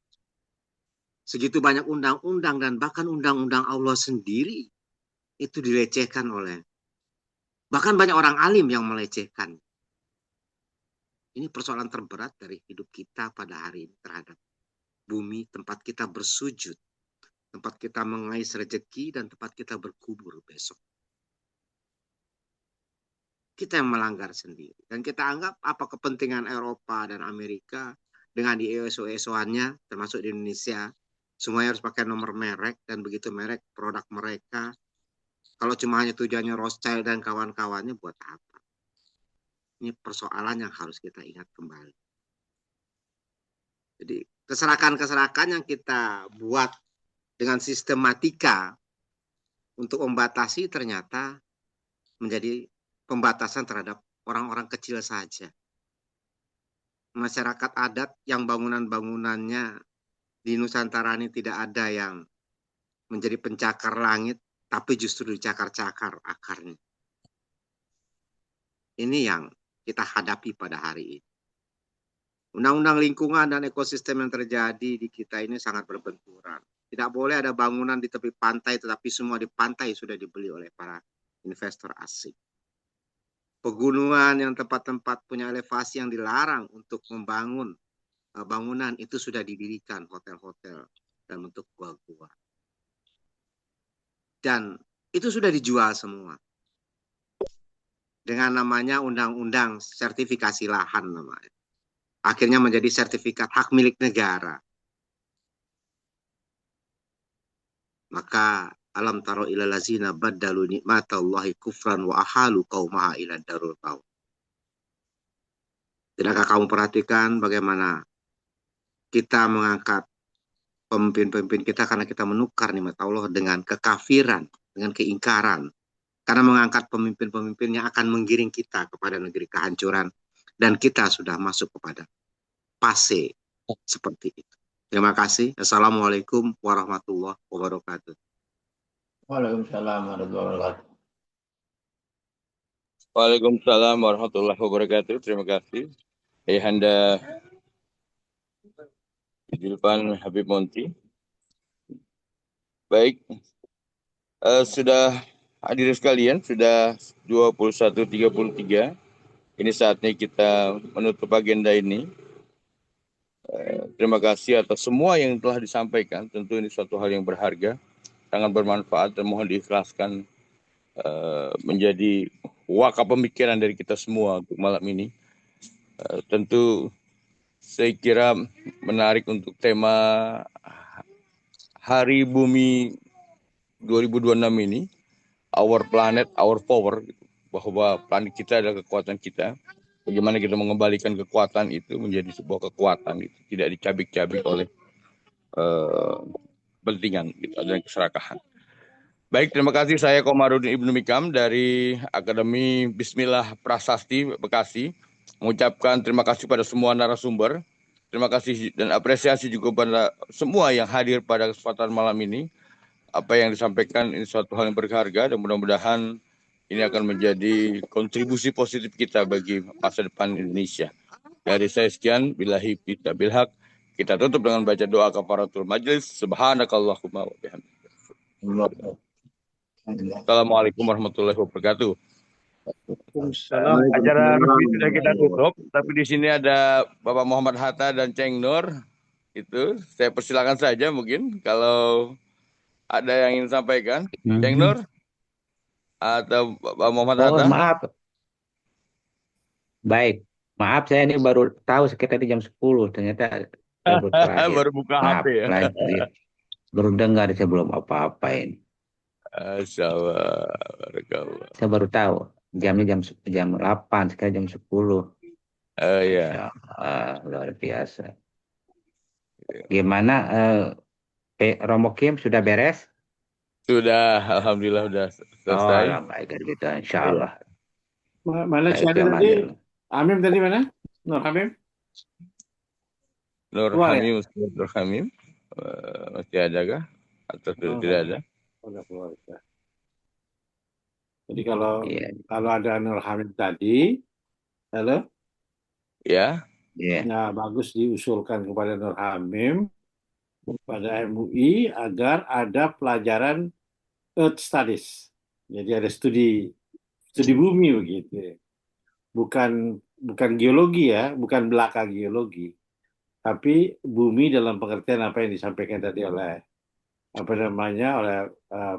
segitu banyak undang-undang dan bahkan undang-undang Allah sendiri itu dilecehkan oleh, bahkan banyak orang alim yang melecehkan. Ini persoalan terberat dari hidup kita pada hari ini terhadap bumi, tempat kita bersujud, tempat kita mengais rezeki, dan tempat kita berkubur besok. Kita yang melanggar sendiri. Dan kita anggap apa kepentingan Eropa dan Amerika dengan di ISO-ISO-annya, termasuk di Indonesia, semuanya harus pakai nomor merek, dan begitu merek produk mereka. Kalau cuma hanya tujuannya Rothschild dan kawan-kawannya, buat apa? Ini persoalan yang harus kita ingat kembali. Jadi keserakan-keserakan yang kita buat dengan sistematika untuk membatasi ternyata menjadi pembatasan terhadap orang-orang kecil saja. Masyarakat adat yang bangunan-bangunannya di Nusantara ini tidak ada yang menjadi pencakar langit, tapi justru dicakar-cakar akarnya. Ini yang kita hadapi pada hari ini. Undang-undang lingkungan dan ekosistem yang terjadi di kita ini sangat berbenturan. Tidak boleh ada bangunan di tepi pantai, tetapi semua di pantai sudah dibeli oleh para investor asing. Pegunungan yang tempat-tempat punya elevasi yang dilarang untuk membangun bangunan itu sudah didirikan hotel-hotel dan bentuk gua-gua. Dan itu sudah dijual semua. Dengan namanya undang-undang sertifikasi lahan namanya. Akhirnya menjadi sertifikat hak milik negara. Maka alam taro ila lazina baddalu nikmatallahi kufran wa ahalu qaumaha ila darul maut. Tidakkah kamu perhatikan bagaimana kita mengangkat pemimpin-pemimpin kita karena kita menukar nikmat Allah dengan kekafiran, dengan keingkaran. Karena mengangkat pemimpin-pemimpin yang akan menggiring kita kepada negeri kehancuran. Dan kita sudah masuk kepada fase seperti itu. Terima kasih. Assalamualaikum warahmatullahi wabarakatuh. Waalaikumsalam warahmatullahi wabarakatuh. Waalaikumsalam warahmatullahi wabarakatuh. Terima kasih. Ayahanda Yudilvan Habib Monti. Baik. Sudah hadirin sekalian, sudah 21.33. Ini saatnya kita menutup agenda ini. Terima kasih atas semua yang telah disampaikan. Tentu ini suatu hal yang berharga, sangat bermanfaat, dan mohon diikhlaskan menjadi wakaf pemikiran dari kita semua untuk malam ini. Tentu saya kira menarik untuk tema Hari Bumi 2026 ini, Our Planet, Our Power, bahwa planet kita adalah kekuatan kita. Bagaimana kita mengembalikan kekuatan itu menjadi sebuah kekuatan, itu tidak dicabik-cabik oleh kepentingan, gitu, dan keserakahan. Baik, terima kasih. Saya Komarudin Ibnu Mikam dari Akademi Bismillah Prasasti Bekasi, mengucapkan terima kasih pada semua narasumber. Terima kasih dan apresiasi juga pada semua yang hadir pada kesempatan malam ini. Apa yang disampaikan ini suatu hal yang berharga, dan mudah-mudahan ini akan menjadi kontribusi positif kita bagi masa depan Indonesia. Dari saya sekian, billahi taufiq haq. Kita tutup dengan baca doa kafaratul majlis. Subhanakallahumma wa bihamdika. Assalamualaikum warahmatullahi wabarakatuh. Acara resmi sudah kita tutup, tapi di sini ada Bapak Muhammad Hatta dan Ceng Nur. Itu saya persilakan saja mungkin kalau ada yang ingin sampaikan. Ceng Nur atau Bapak Muhammad Hatta? Maaf. Baik. Maaf, saya ini baru tahu sekitar jam 10. Ternyata baru buka HP ya. Baru dengar, saya belum apa-apain. Saya baru tahu. Jamnya jam 8, sekarang jam 10. Iya. Luar biasa. Gimana? Romo Kim sudah beres? Sudah, alhamdulillah sudah selesai. Oh, baik gitu, insya Allah. Mana siapa tadi? Amim tadi mana? Nur Hamim? Nur Hamim, Nur Hamim. Masih ada kah? Atau sudah tidak ada? Udah keluar. Jadi kalau ada Nur Hamim tadi, halo? Ya. Nah, bagus diusulkan kepada Nur Hamim pada MUI agar ada pelajaran Earth Studies. Jadi ada studi bumi begitu. Bukan geologi ya, bukan belaka geologi. Tapi bumi dalam pengertian apa yang disampaikan tadi oleh oleh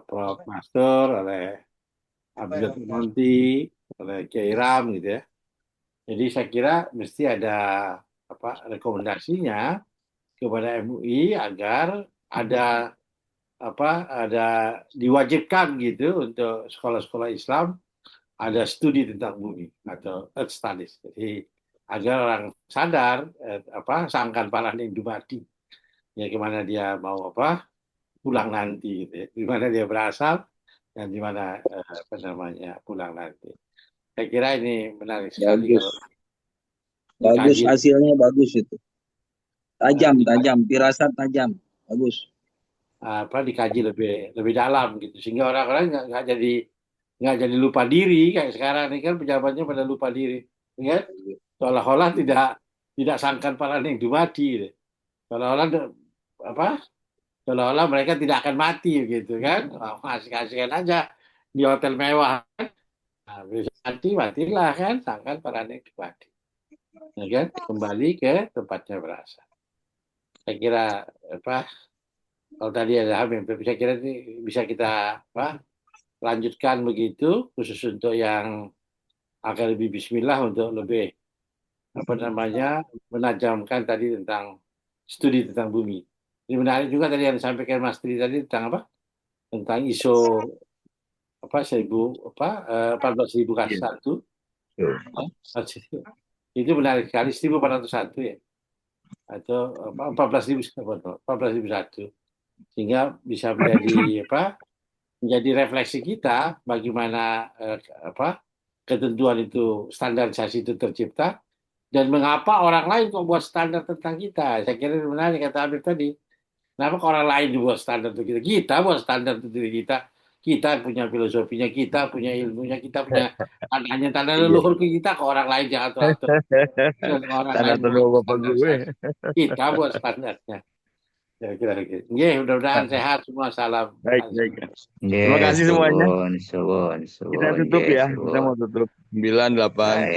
Prof. Master, oleh Abdul Monti, oleh Kiai Ram gitu ya. Jadi saya kira mesti ada rekomendasinya kepada MUI agar ada diwajibkan gitu untuk sekolah-sekolah Islam ada studi tentang bumi atau Earth Studies. Jadi agar orang sadar sangkan palan yang mati. Ya kemana dia mau pulang nanti gitu ya. Di mana dia berasal dan di mana pulang nanti. Saya kira ini menarik sekali. Bagus hasilnya, bagus itu. Tajam, firasat tajam, bagus. Dikaji lebih dalam gitu, sehingga orang-orang nggak jadi lupa diri kayak sekarang ini kan pejabatnya pada lupa diri, ya seolah-olah tidak sangkan palan yang mati, seolah-olah mereka tidak akan mati gitu kan, asik-asikan aja di hotel mewah, bisa matilah kan, sangkan palan yang mati, ya kan, kembali ke tempatnya berasal. Saya kira kalau tadi ada Hamim, saya kira ini bisa kita lanjutkan begitu, khusus untuk yang Akademi Bismillah untuk lebih menajamkan tadi tentang studi tentang bumi. Ini menarik juga tadi yang disampaikan Mas Tri tadi tentang tentang ISO 14.000 K1. Itu menarik sekali, 1401 ya. Atau 14.001, sehingga bisa menjadi refleksi kita bagaimana ketentuan itu, standarisasi itu tercipta dan mengapa orang lain kok buat standar tentang kita. Saya kira menarik kata Amir tadi, kenapa orang lain dibuat standar untuk kita buat standar untuk diri kita punya filosofinya, kita punya ilmunya, kita punya tanda leluhur kita, ke orang lain jangan atur. Orang lain kita buat standarnya. Ya kira gitu. Mudah-mudahan sehat semua. Salam. Baik. Terima kasih semuanya. Kita tutup ya. Kita mau tutup 9, 8.